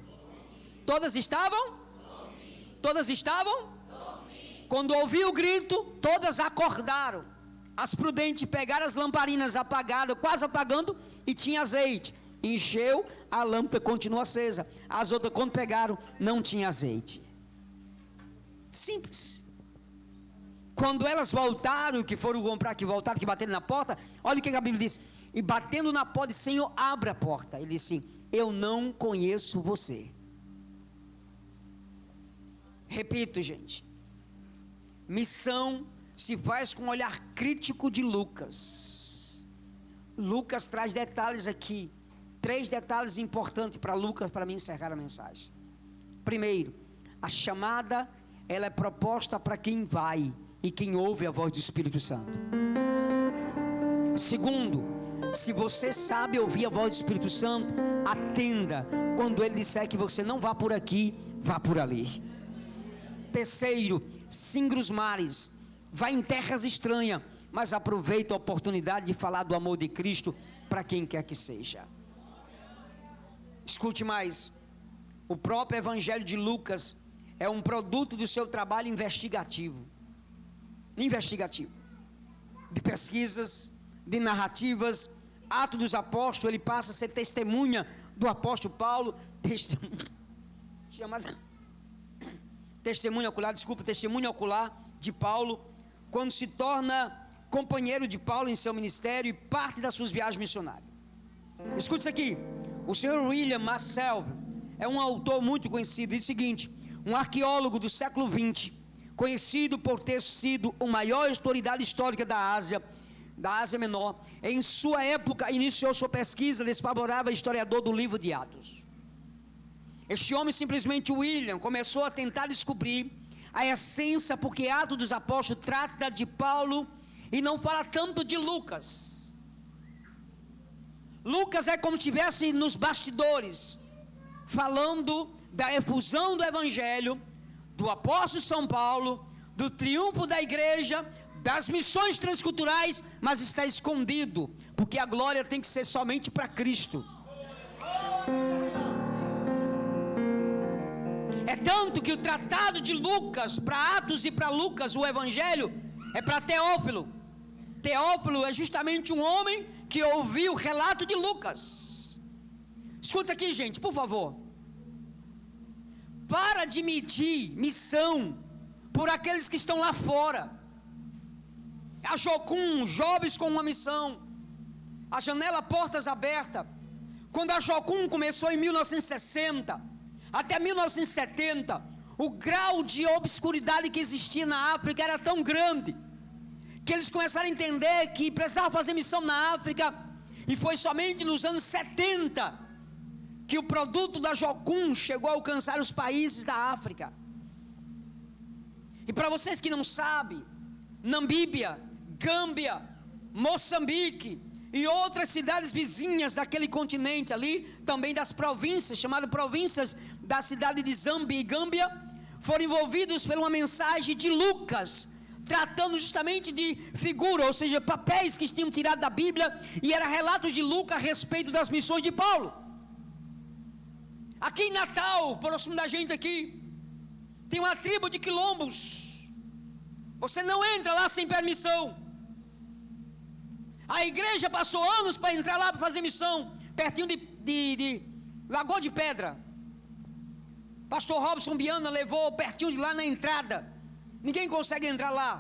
Todas estavam? Todas estavam? Quando ouviu o grito, todas acordaram. As prudentes pegaram as lamparinas apagadas, quase apagando, e tinha azeite. Encheu, a lâmpada continuou acesa. As outras, quando pegaram, não tinha azeite. Simples. Quando elas voltaram, que foram comprar, que voltaram, que bateram na porta, olha o que a Bíblia diz. E batendo na porta, disse, Senhor, abre a porta. Ele disse assim, eu não conheço você. Repito, gente. Missão se faz com um olhar crítico de Lucas. Lucas traz detalhes aqui. 3 detalhes importantes para Lucas, para mim encerrar a mensagem. Primeiro, a chamada, ela é proposta para quem vai e quem ouve a voz do Espírito Santo. Segundo, se você sabe ouvir a voz do Espírito Santo, atenda quando ele disser que você não vá por aqui, vá por ali. Terceiro, singra os mares, vai em terras estranhas, mas aproveita a oportunidade de falar do amor de Cristo para quem quer que seja. Escute mais, o próprio Evangelho de Lucas é um produto do seu trabalho investigativo, de pesquisas, de narrativas. Atos dos Apóstolos, ele passa a ser testemunha do apóstolo Paulo, testemunho ocular de Paulo, quando se torna companheiro de Paulo em seu ministério e parte das suas viagens missionárias. Escute isso aqui, o senhor William Marcel é um autor muito conhecido, diz o seguinte, um arqueólogo do século XX, conhecido por ter sido a maior autoridade histórica da Ásia Menor. Em sua época, iniciou sua pesquisa desfavorável historiador do livro de Atos. Este homem, simplesmente William, começou a tentar descobrir a essência, porque Atos dos Apóstolos trata de Paulo e não fala tanto de Lucas. Lucas é como se estivesse nos bastidores, falando da efusão do Evangelho, do apóstolo São Paulo, do triunfo da igreja, das missões transculturais, mas está escondido, porque a glória tem que ser somente para Cristo. É tanto que o tratado de Lucas, para Atos e para Lucas, o Evangelho, é para Teófilo. Teófilo é justamente um homem que ouviu o relato de Lucas. Escuta aqui, gente, por favor. Para de medir missão por aqueles que estão lá fora. A Jocum, jovens com uma missão. A janela Portas Abertas. Quando a Jocum começou em 1960, até 1970, o grau de obscuridade que existia na África era tão grande, que eles começaram a entender que precisavam fazer missão na África. E foi somente nos anos 70 que o produto da Jocum chegou a alcançar os países da África. E para vocês que não sabem, Namíbia, Gâmbia, Moçambique e outras cidades vizinhas daquele continente ali, também das províncias, chamadas províncias da cidade de Zâmbia e Gâmbia, foram envolvidos por uma mensagem de Lucas, tratando justamente de figura, ou seja, papéis que tinham tirado da Bíblia, e era relatos de Lucas a respeito das missões de Paulo. Aqui em Natal, próximo da gente aqui, tem uma tribo de quilombos. Você não entra lá sem permissão. A igreja passou anos para entrar lá para fazer missão, pertinho de Lagoa de Pedra. Pastor Robson Biana levou pertinho de lá na entrada. Ninguém consegue entrar lá.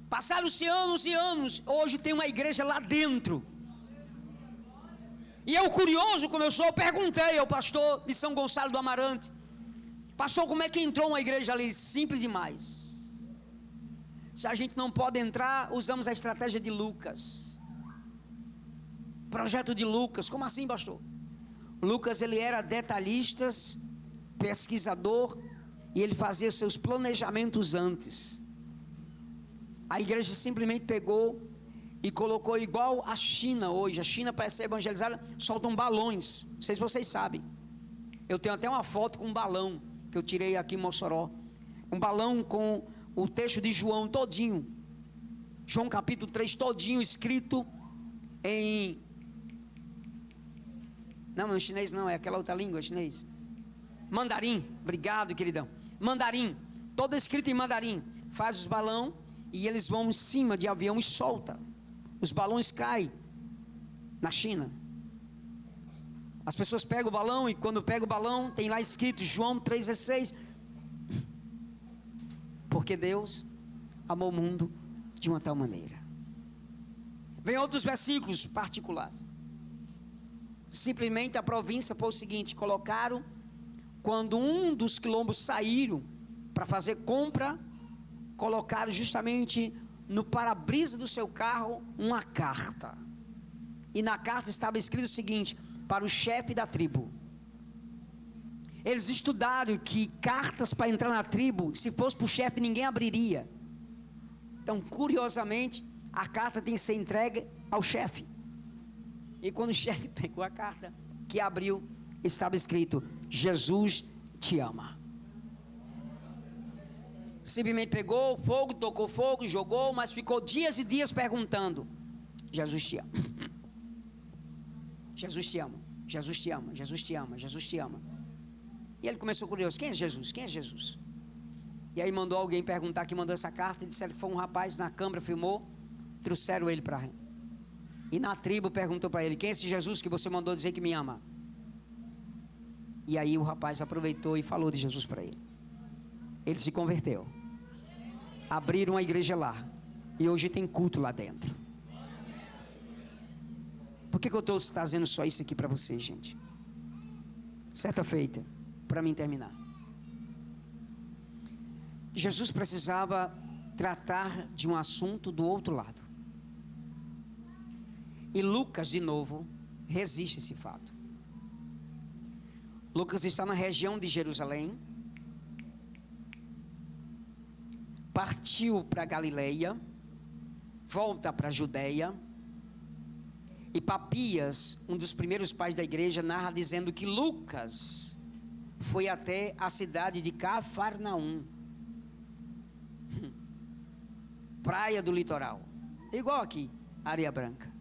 Passaram-se anos e anos. Hoje tem uma igreja lá dentro. E eu, curioso como eu sou, perguntei ao pastor de São Gonçalo do Amarante: pastor, como é que entrou uma igreja ali? Simples demais. Se a gente não pode entrar, usamos a estratégia de Lucas. Projeto de Lucas. Como assim, pastor? Lucas, ele era detalhista, pesquisador, e ele fazia seus planejamentos antes. A igreja simplesmente pegou e colocou igual a China hoje. A China, para ser evangelizada, soltam balões. Não sei se vocês sabem. Eu tenho até uma foto com um balão que eu tirei aqui em Mossoró. Um balão com o texto de João todinho. João capítulo 3 todinho escrito em... Não, chinês não, é aquela outra língua, chinês. Mandarim, obrigado, queridão. Mandarim, todo escrito em mandarim. Faz os balões e eles vão em cima de avião e solta. Os balões caem na China. As pessoas pegam o balão e quando pegam o balão, tem lá escrito João 3,16. Porque Deus amou o mundo de uma tal maneira. Vem outros versículos particulares. Simplesmente a província foi o seguinte: colocaram, quando um dos quilombos saíram para fazer compra, colocaram justamente no para-brisa do seu carro uma carta. E na carta estava escrito o seguinte: para o chefe da tribo. Eles estudaram que cartas para entrar na tribo, se fosse para o chefe, ninguém abriria. Então, curiosamente, a carta tem que ser entregue ao chefe. E quando o chefe pegou a carta, que abriu, estava escrito: Jesus te ama. Simplesmente pegou fogo, tocou fogo, jogou, mas ficou dias e dias perguntando: Jesus te ama. Jesus te ama, Jesus te ama, Jesus te ama, Jesus te ama. E ele começou curioso: quem é Jesus? Quem é Jesus? E aí mandou alguém perguntar que mandou essa carta, e disseram que foi um rapaz na câmara, filmou, trouxeram ele para ele. E na tribo perguntou para ele: quem é esse Jesus que você mandou dizer que me ama? E aí o rapaz aproveitou e falou de Jesus para ele. Ele se converteu. Abriram uma igreja lá. E hoje tem culto lá dentro. Por que eu estou trazendo só isso aqui para vocês, gente? Certa feita, para mim terminar. Jesus precisava tratar de um assunto do outro lado. E Lucas, de novo, resiste a esse fato. Lucas está na região de Jerusalém, partiu para Galileia, volta para a Judeia, e Papias, um dos primeiros pais da igreja, narra dizendo que Lucas foi até a cidade de Cafarnaum, praia do litoral, igual aqui, Areia Branca,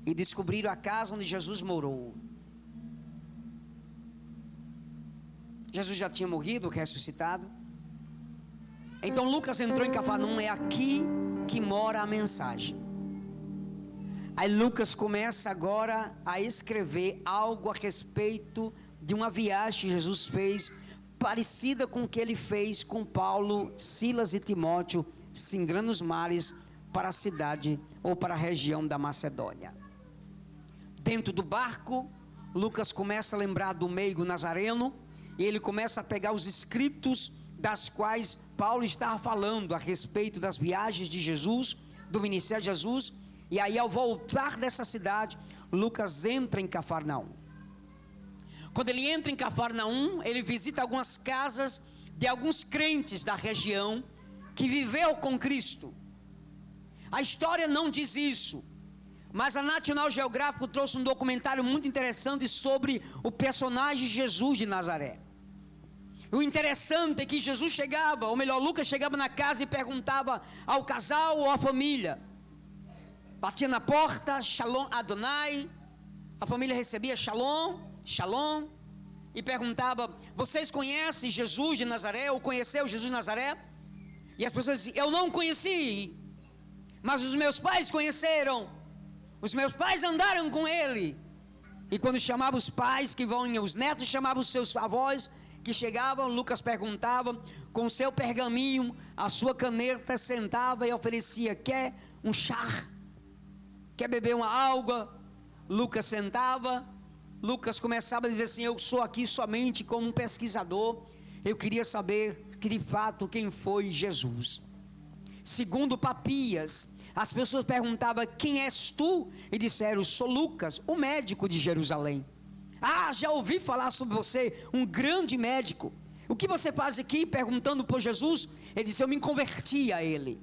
e descobriram a casa onde Jesus morou. Jesus já tinha morrido, ressuscitado. Então Lucas entrou em Cafarnaum. É aqui que mora a mensagem. Aí Lucas começa agora a escrever algo a respeito de uma viagem que Jesus fez, parecida com o que ele fez com Paulo, Silas e Timóteo, singrando os mares para a cidade ou para a região da Macedônia. Dentro do barco, Lucas começa a lembrar do meigo nazareno, e ele começa a pegar os escritos das quais Paulo estava falando a respeito das viagens de Jesus, do ministério de Jesus. E aí, ao voltar dessa cidade, Lucas entra em Cafarnaum. Quando ele entra em Cafarnaum, ele visita algumas casas de alguns crentes da região que viveu com Cristo. A história não diz isso, mas a National Geographic trouxe um documentário muito interessante sobre o personagem Jesus de Nazaré. O interessante é que Jesus chegava, ou melhor, Lucas chegava na casa e perguntava ao casal ou à família. Batia na porta, Shalom Adonai. A família recebia Shalom, Shalom. E perguntava: vocês conhecem Jesus de Nazaré? Ou conheceu Jesus de Nazaré? E as pessoas diziam: eu não conheci, mas os meus pais conheceram. Os meus pais andaram com ele. E quando chamava os pais que vão, os netos chamavam os seus avós que chegavam, Lucas perguntava, com o seu pergaminho, a sua caneta, sentava e oferecia: quer um chá? Quer beber uma água? Lucas sentava. Lucas começava a dizer assim: eu sou aqui somente como um pesquisador, eu queria saber que de fato quem foi Jesus. Segundo Papias, as pessoas perguntavam: quem és tu? E disseram: sou Lucas, o médico de Jerusalém. Ah, já ouvi falar sobre você, um grande médico. O que você faz aqui? Perguntando por Jesus. Ele disse: eu me converti a ele,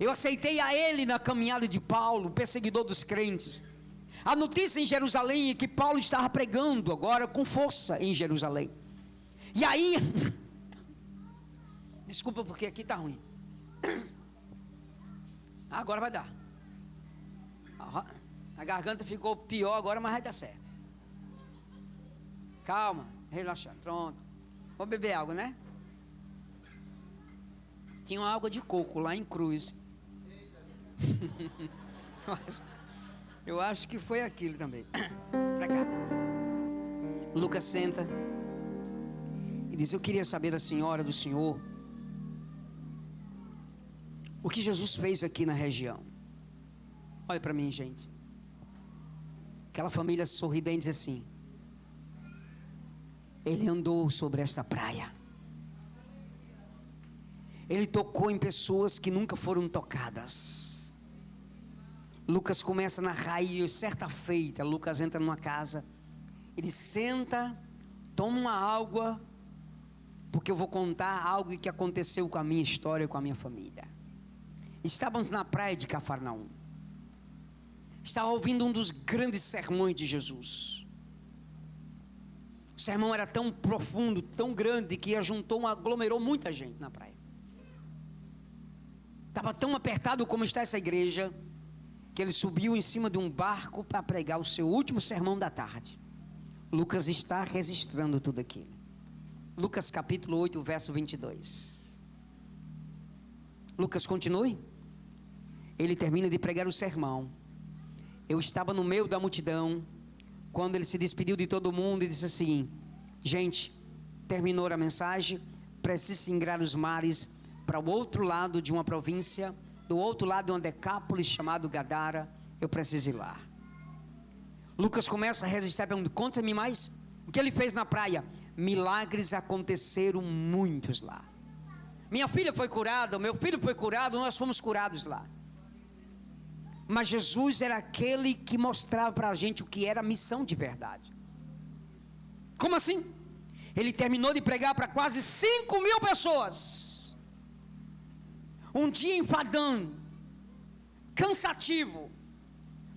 eu aceitei a ele na caminhada de Paulo, perseguidor dos crentes. A notícia em Jerusalém é que Paulo estava pregando agora com força em Jerusalém. E aí, desculpa porque aqui está ruim. Agora vai dar. A garganta ficou pior agora, mas vai dar certo. Calma, relaxando, pronto. Vou beber água, né? Tinha uma água de coco lá em Cruz. Eu acho que foi aquilo também. Pra cá. Lucas senta e diz: eu queria saber da senhora, do senhor, o que Jesus fez aqui na região. Olha para mim, gente. Aquela família sorridente diz assim: ele andou sobre esta praia, ele tocou em pessoas que nunca foram tocadas. Lucas começa a narrar, e certa feita, Lucas entra numa casa, ele senta, toma uma água, porque eu vou contar algo que aconteceu com a minha história, com a minha família. Estávamos na praia de Cafarnaum, estava ouvindo um dos grandes sermões de Jesus. O sermão era tão profundo, tão grande, que aglomerou muita gente na praia. Estava tão apertado como está essa igreja, que ele subiu em cima de um barco para pregar o seu último sermão da tarde. Lucas está registrando tudo aquilo. Lucas capítulo 8, verso 22. Lucas, continue. Ele termina de pregar o sermão. Eu estava no meio da multidão, quando ele se despediu de todo mundo e disse assim: gente, terminou a mensagem, preciso singrar os mares para o outro lado de uma província, do outro lado de uma Decápolis chamado Gadara, eu preciso ir lá. Lucas começa a registrar, pergunta: conta-me mais, o que ele fez na praia? Milagres aconteceram muitos lá. Minha filha foi curada, o meu filho foi curado, nós fomos curados lá. Mas Jesus era aquele que mostrava para a gente o que era missão de verdade. Como assim? Ele terminou de pregar para quase 5.000 pessoas. Um dia enfadando, cansativo,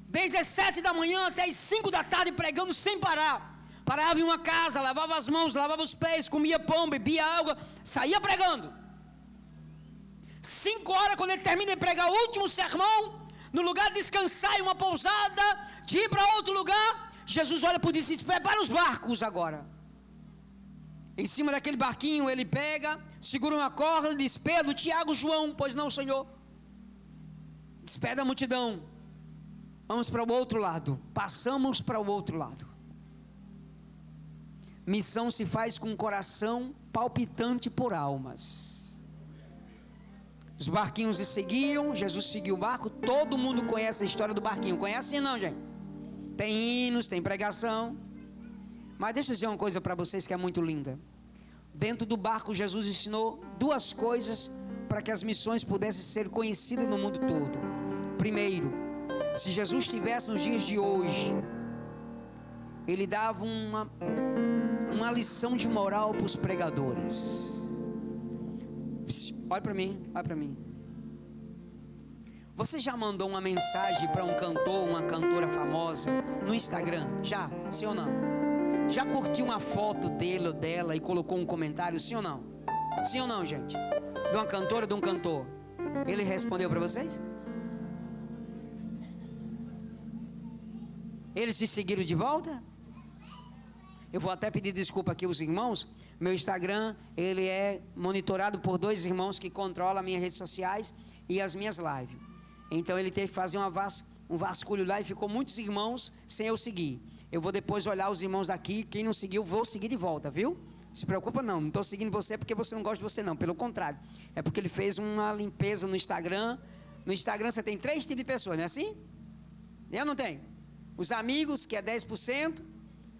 desde as 7 da manhã até as 5 da tarde pregando sem parar. Parava em uma casa, lavava as mãos, lavava os pés, comia pão, bebia água, saía pregando. 5 horas, quando ele termina de pregar o último sermão, no lugar de descansar em uma pousada, de ir para outro lugar, Jesus olha para o discípulo: prepara os barcos agora. Em cima daquele barquinho ele pega, segura uma corda, diz: Pedro, Tiago, João. Pois não, Senhor. Despede a multidão, vamos para o outro lado. Passamos para o outro lado. Missão se faz com o coração palpitante por almas. Os barquinhos se seguiam, Jesus seguiu o barco. Todo mundo conhece a história do barquinho. Conhece não, gente? Tem hinos, tem pregação. Mas deixa eu dizer uma coisa para vocês que é muito linda. Dentro do barco Jesus ensinou 2 coisas para que as missões pudessem ser conhecidas no mundo todo. Primeiro, se Jesus estivesse nos dias de hoje, ele dava uma lição de moral para os pregadores. Olha para mim, olha para mim. Você já mandou uma mensagem para um cantor, uma cantora famosa no Instagram? Já? Sim ou não? Já curtiu uma foto dele ou dela e colocou um comentário? Sim ou não? Sim ou não, gente? De uma cantora ou de um cantor? Ele respondeu para vocês? Eles se seguiram de volta? Eu vou até pedir desculpa aqui aos irmãos. Meu Instagram, ele é monitorado por 2 irmãos que controlam as minhas redes sociais e as minhas lives. Então ele teve que fazer um vasculho lá e ficou muitos irmãos sem eu seguir. Eu vou depois olhar os irmãos daqui. Quem não seguiu, vou seguir de volta, viu? Se preocupa não, não estou seguindo você porque você não gosta de você não. Pelo contrário, é porque ele fez uma limpeza no Instagram. No Instagram você tem 3 tipos de pessoas, não é assim? Eu não tenho. Os amigos, que é 10%.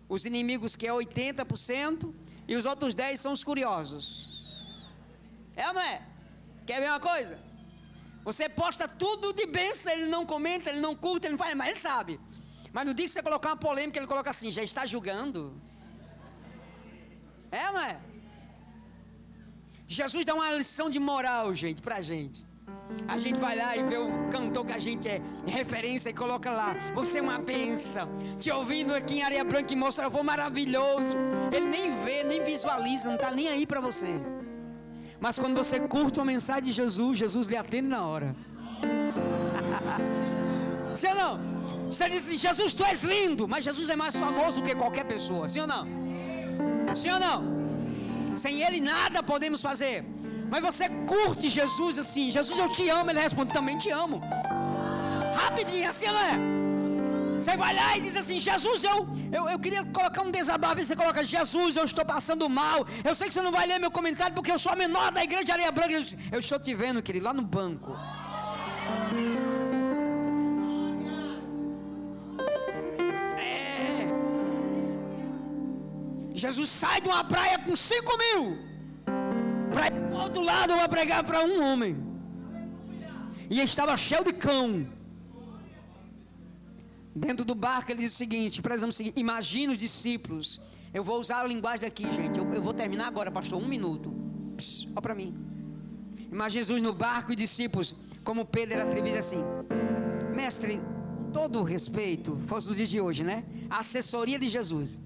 Os inimigos, que é 80%. E os outros 10 são os curiosos. É ou não é? Quer ver uma coisa? Você posta tudo de bênção, ele não comenta, ele não curta, ele não faz, mas ele sabe. Mas no dia que você colocar uma polêmica, ele coloca assim: já está julgando? É ou não é? Jesus dá uma lição de moral, gente, pra gente. A gente vai lá e vê o cantor que a gente é referência e coloca lá: você é uma bênção. Te ouvindo aqui em Areia Branca e Mostra, foi maravilhoso. Ele nem vê, nem visualiza, não está nem aí para você. Mas quando você curte uma mensagem de Jesus, Jesus lhe atende na hora. Sim ou não? Você diz assim: Jesus, tu és lindo. Mas Jesus é mais famoso que qualquer pessoa. Sim ou não? Sim ou não? Sem ele nada podemos fazer. Mas você curte Jesus assim: Jesus, eu te amo. Ele responde: também te amo. Rapidinho, assim não é? Você vai lá e diz assim: Jesus, eu queria colocar um desabafo. E você coloca: Jesus, eu estou passando mal. Eu sei que você não vai ler meu comentário porque eu sou a menor da igreja de Areia Branca. Eu estou te vendo, querido, lá no banco. Jesus sai de uma praia com 5.000 para ir para o outro lado para pregar para um homem. E estava cheio de cão. Dentro do barco ele diz o seguinte: precisamos seguir. Imagina os discípulos. Eu vou usar a linguagem daqui, gente. Eu vou terminar agora, pastor. 1 minuto. Olha para mim. Imagina Jesus no barco e discípulos. Como Pedro era atrevido assim: mestre, todo o respeito, fosse nos dias de hoje, né? A assessoria de Jesus.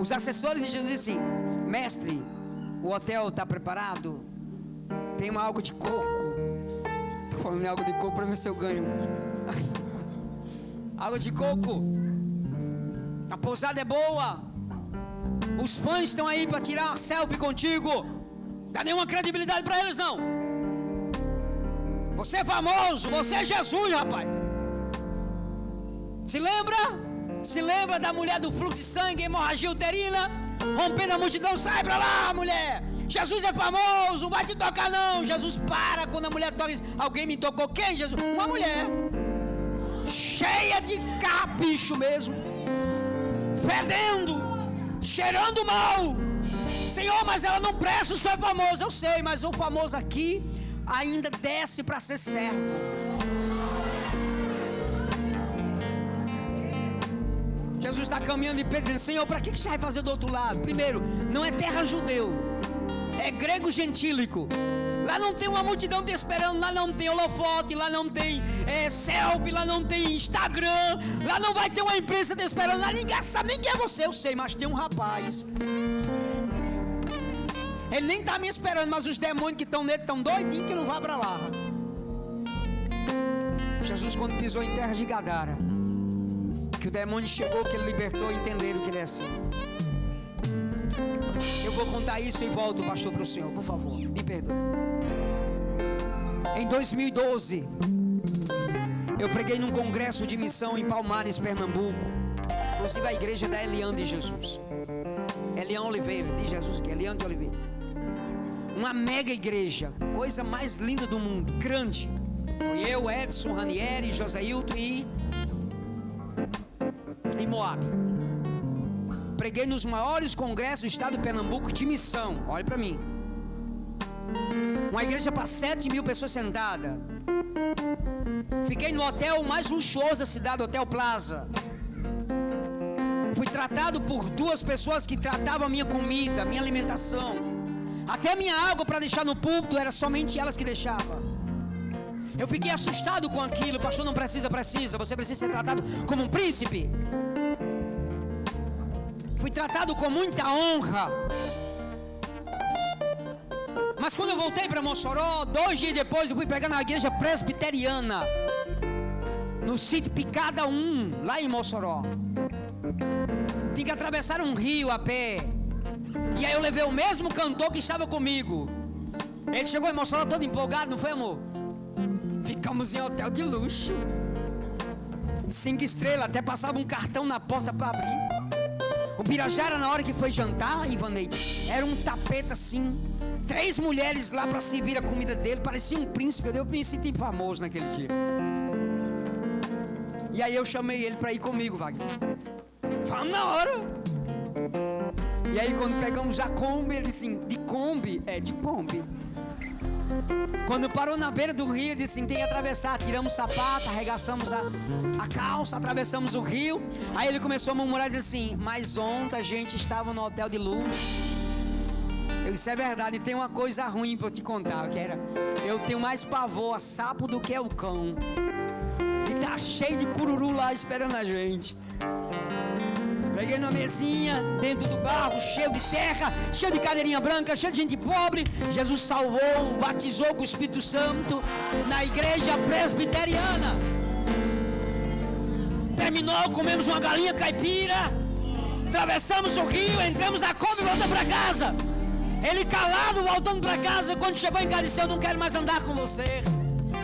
Os assessores de Jesus dizem assim: mestre, o hotel está preparado? Tem uma água de coco. Estou falando de água de coco para ver se eu ganho. Água de coco. A pousada é boa. Os fãs estão aí para tirar uma selfie contigo. Dá nenhuma credibilidade para eles não. Você é famoso, você é Jesus, rapaz. Se lembra? Se lembra da mulher do fluxo de sangue, hemorragia uterina, rompendo a multidão? Sai pra lá, mulher. Jesus é famoso, não vai te tocar não. Jesus para quando a mulher toca e diz: alguém me tocou. Quem, Jesus? Uma mulher cheia de capicho mesmo, fedendo, cheirando mal, Senhor, mas ela não presta, o senhor é famoso. Eu sei, mas o famoso aqui ainda desce para ser servo. Jesus está caminhando de pé dizendo: Senhor, para que você vai fazer do outro lado? Primeiro, não é terra judeu, é grego gentílico. Lá não tem uma multidão te esperando, lá não tem holofote, lá não tem selfie, lá não tem Instagram, lá não vai ter uma imprensa te esperando, lá ninguém sabe nem quem é você. Eu sei, mas tem um rapaz, ele nem está me esperando, mas os demônios que estão nele estão doidinhos que não vá para lá. Jesus, quando pisou em terra de Gadara, que o demônio chegou, que ele libertou, entenderam que ele é assim. Eu vou contar isso e volto, pastor, para o senhor, por favor, me perdoe. Em 2012, eu preguei num congresso de missão em Palmares, Pernambuco. Inclusive a igreja da Eliane de Jesus, Eliane Oliveira, de Jesus, que é Eliane de Oliveira. Uma mega igreja, coisa mais linda do mundo, grande. Foi eu, Edson, Ranieri, José Hilton e Moab. Preguei nos maiores congressos do estado de Pernambuco de missão. Olha para mim. Uma igreja para 7.000 pessoas sentadas. Fiquei no hotel mais luxuoso da cidade, Hotel Plaza. Fui tratado por 2 pessoas que tratavam a minha comida, minha alimentação. Até a minha água para deixar no púlpito era somente elas que deixavam. Eu fiquei assustado com aquilo. Pastor, não precisa. Você precisa ser tratado como um príncipe. Fui tratado com muita honra. Mas quando eu voltei para Mossoró, 2 dias depois, eu fui pregar na igreja presbiteriana, no sítio Picada 1, lá em Mossoró. Tinha que atravessar um rio a pé. E aí eu levei o mesmo cantor que estava comigo. Ele chegou em Mossoró todo empolgado, não foi, amor? Ficamos em hotel de luxo, 5 estrelas, até passava um cartão na porta para abrir. O Birajara, na hora que foi jantar, Ivaneide, era um tapete assim, 3 mulheres lá para servir a comida dele, parecia um príncipe. Eu me senti famoso naquele dia. E aí eu chamei ele para ir comigo, Wagner. Vamos na hora. E aí quando pegamos a Kombi, ele disse assim: de Kombi? É, de Kombi. Quando parou na beira do rio, ele disse assim: tem que atravessar. Tiramos o sapato, arregaçamos a calça, atravessamos o rio. Aí ele começou a murmurar e disse assim: mas ontem a gente estava no hotel de luxo. Eu disse: é verdade, tem uma coisa ruim para eu te contar, que era: eu tenho mais pavor a sapo do que o cão. E tá cheio de cururu lá esperando a gente. Peguei na mesinha, dentro do barro, cheio de terra, cheio de cadeirinha branca, cheio de gente pobre. Jesus salvou, batizou com o Espírito Santo na igreja presbiteriana. Terminou, comemos uma galinha caipira, atravessamos o rio, entramos na Kombi e voltamos para casa. Ele calado, voltando para casa. Quando chegou em casa, disse: eu não quero mais andar com você.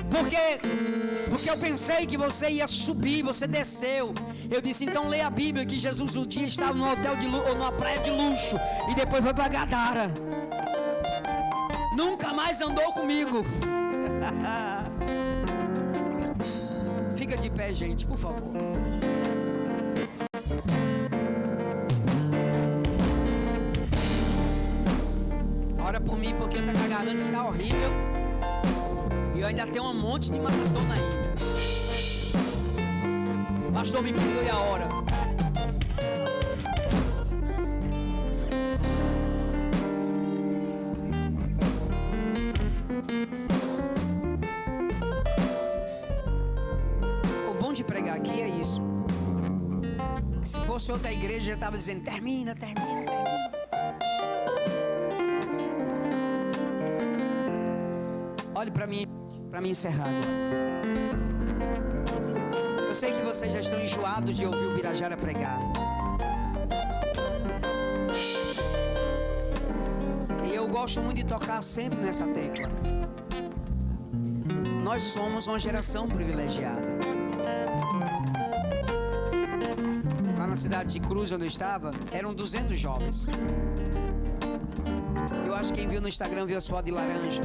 Porque eu pensei que você ia subir, você desceu. Eu disse: então leia a Bíblia, que Jesus um dia estava no hotel de luxo, ou numa praia de luxo, e depois foi para Gadara. Nunca mais andou comigo. Fica de pé, gente, por favor. Ora por mim, porque a garganta está horrível. E eu ainda tenho um monte de maratona ainda. Pastor, me perdoe a hora. O bom de pregar aqui é isso. Se fosse outra igreja, já estava dizendo: termina. Olhe para mim encerrar agora. Eu sei que vocês já estão enjoados de ouvir o Birajara pregar. E eu gosto muito de tocar sempre nessa tecla. Nós somos uma geração privilegiada. Lá na cidade de Cruz, onde eu estava, eram 200 jovens. Eu acho que quem viu no Instagram viu as fotos de laranja.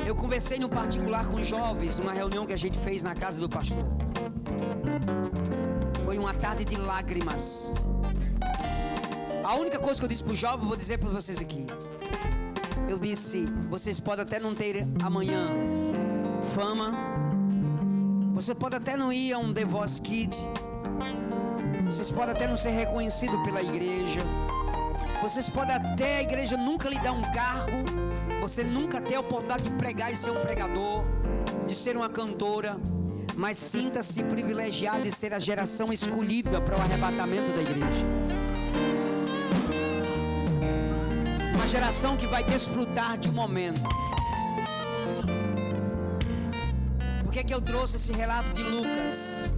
Eu conversei no particular com jovens, numa reunião que a gente fez na casa do pastor. Foi uma tarde de lágrimas. A única coisa que eu disse para o jovem, eu vou dizer para vocês aqui. Eu disse, vocês podem até não ter amanhã fama, você pode até não ir a um The Voice Kids, vocês podem até não ser reconhecidos pela igreja, vocês podem até a igreja nunca lhe dar um cargo, você nunca ter a oportunidade de pregar e ser um pregador, de ser uma cantora, mas sinta-se privilegiado de ser a geração escolhida para o arrebatamento da igreja. Uma geração que vai desfrutar de um momento. Por que eu trouxe esse relato de Lucas?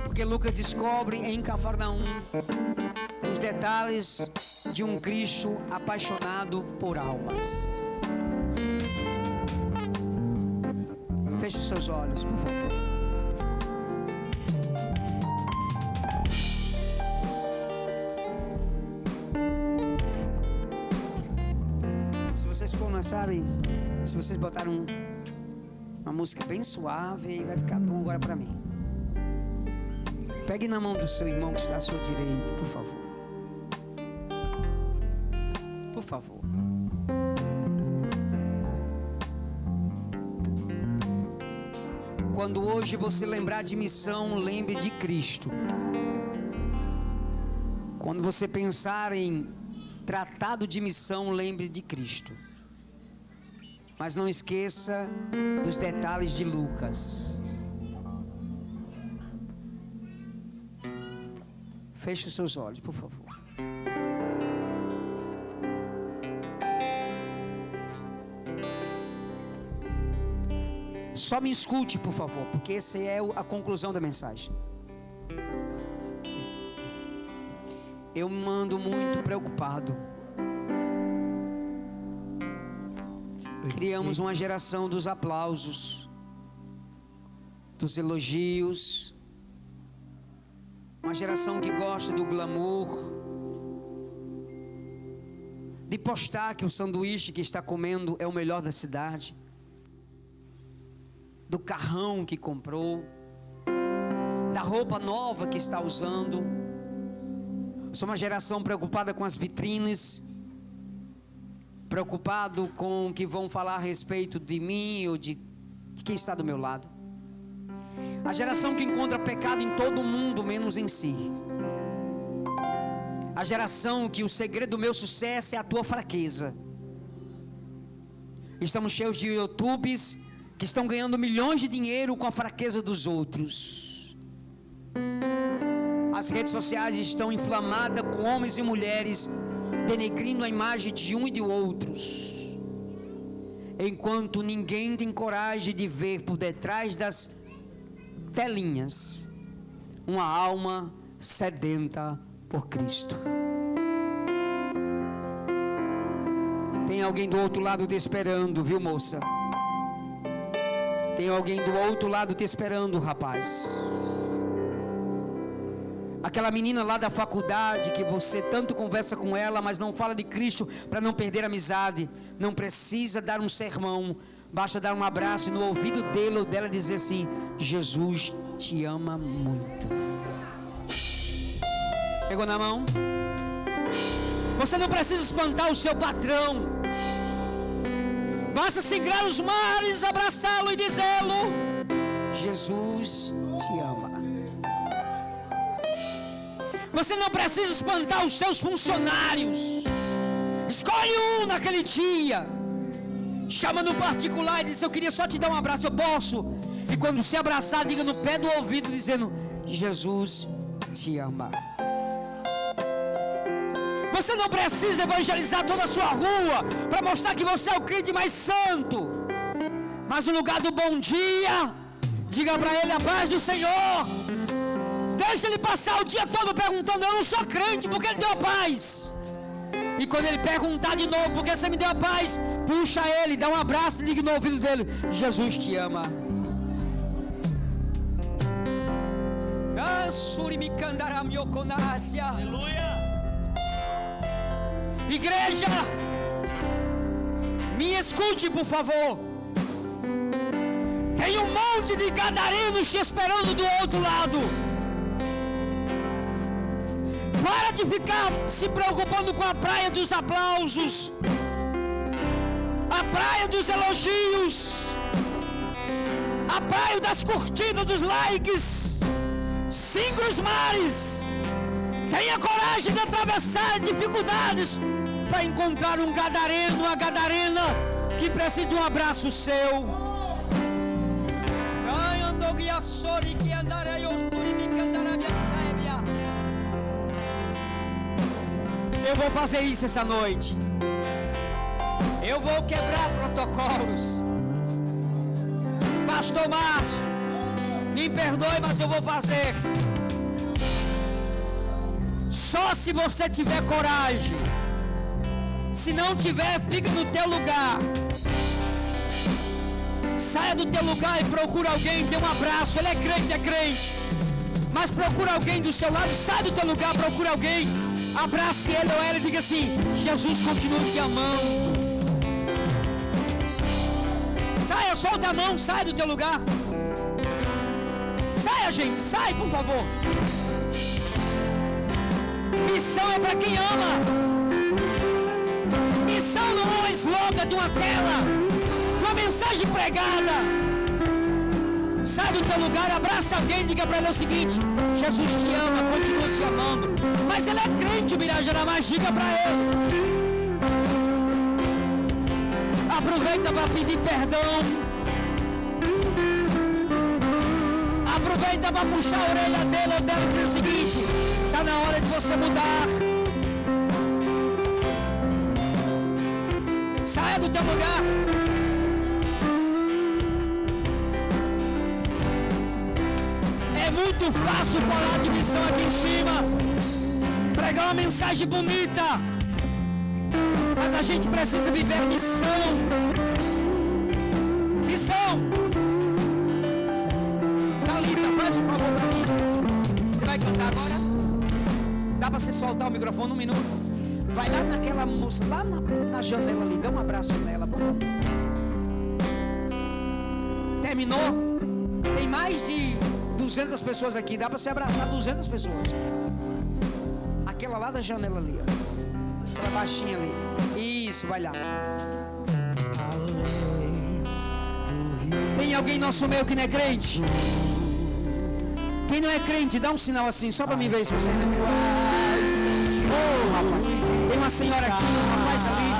Porque Lucas descobre em Cafarnaum os detalhes de um Cristo apaixonado por almas. Feche os seus olhos, por favor. Se vocês começarem, se vocês botaram uma música bem suave, vai ficar bom agora para mim. Pegue na mão do seu irmão que está à sua direita, por favor. Por favor. Quando hoje você lembrar de missão, lembre de Cristo. Quando você pensar em tratado de missão, lembre de Cristo. Mas não esqueça dos detalhes de Lucas. Feche os seus olhos, por favor. Só me escute, por favor, porque essa é a conclusão da mensagem. Eu me ando muito preocupado. Criamos uma geração dos aplausos, dos elogios, uma geração que gosta do glamour, de postar que o sanduíche que está comendo é o melhor da cidade, do carrão que comprou, da roupa nova que está usando. Sou uma geração preocupada com as vitrines, preocupado com o que vão falar a respeito de mim ou de quem está do meu lado. A geração que encontra pecado em todo mundo, menos em si. A geração que o segredo do meu sucesso é a tua fraqueza. Estamos cheios de YouTubes que estão ganhando milhões de dinheiro com a fraqueza dos outros. As redes sociais estão inflamadas com homens e mulheres denegrindo a imagem de um e de outros, enquanto ninguém tem coragem de ver por detrás das telinhas uma alma sedenta por Cristo. Tem alguém do outro lado te esperando, viu, moça? Tem alguém do outro lado te esperando, rapaz. Aquela menina lá da faculdade que você tanto conversa com ela, mas não fala de Cristo para não perder a amizade. Não precisa dar um sermão, basta dar um abraço no ouvido dele ou dela dizer assim: Jesus te ama muito. Pegou na mão? Você não precisa espantar o seu patrão. Basta singrar os mares, abraçá-lo e dizê-lo: Jesus te ama. Você não precisa espantar os seus funcionários. Escolhe um naquele dia, chama no particular e diz: eu queria só te dar um abraço, eu posso? E quando se abraçar, diga no pé do ouvido dizendo: Jesus te ama. Você não precisa evangelizar toda a sua rua para mostrar que você é o crente mais santo, mas no lugar do bom dia, diga para ele: a paz do Senhor. Deixa ele passar o dia todo perguntando: eu não sou crente, porque ele deu a paz. E quando ele perguntar de novo: porque você me deu a paz, puxa ele, dá um abraço e diga no ouvido dele: Jesus te ama. Aleluia. Igreja, me escute, por favor. Tem um monte de gadarenos te esperando do outro lado. Para de ficar se preocupando com a praia dos aplausos, a praia dos elogios, a praia das curtidas, dos likes. Singra os mares. Tenha coragem de atravessar dificuldades para encontrar um gadareno, uma gadarena que precisa de um abraço seu. Eu vou fazer isso essa noite. Eu vou quebrar protocolos. Pastor Márcio, me perdoe, mas eu vou fazer. Só se você tiver coragem. Se não tiver, fica no teu lugar. Saia do teu lugar e procura alguém, dê um abraço. Ele é crente. Mas procura alguém do seu lado, sai do teu lugar, procura alguém. Abrace ele ou ela e diga assim: Jesus continua te amando. Saia, solta a mão, sai do teu lugar. Saia, gente, sai, por favor. Missão é para quem ama. Missão não é um slogan de uma tela, de uma mensagem pregada. Sai do teu lugar, abraça alguém e diga para ele o seguinte: Jesus te ama, continua te amando. Mas ele é crente, o Mirajara, mas diga para ele. Aproveita para pedir perdão. Aproveita para puxar a orelha dele ou dela e dizer o seguinte: está na hora de você mudar. Saia do teu lugar. É muito fácil falar de missão aqui em cima, pregar uma mensagem bonita, mas a gente precisa viver missão. Missão. Thalita, faz um favor para mim. Você vai cantar agora? Dá para você soltar o microfone um minuto? Vai lá naquela moça, lá na janela ali, dá um abraço nela, por favor. Terminou? Tem mais de 200 pessoas aqui, dá para você abraçar 200 pessoas. Aquela lá da janela ali, ó. Aquela baixinha ali. Isso, vai lá. Tem alguém no nosso meio que não é crente? Quem não é crente, dá um sinal assim, só para mim ver se você ainda é crente. Oh, rapaz. Tem uma senhora aqui, um rapaz ali.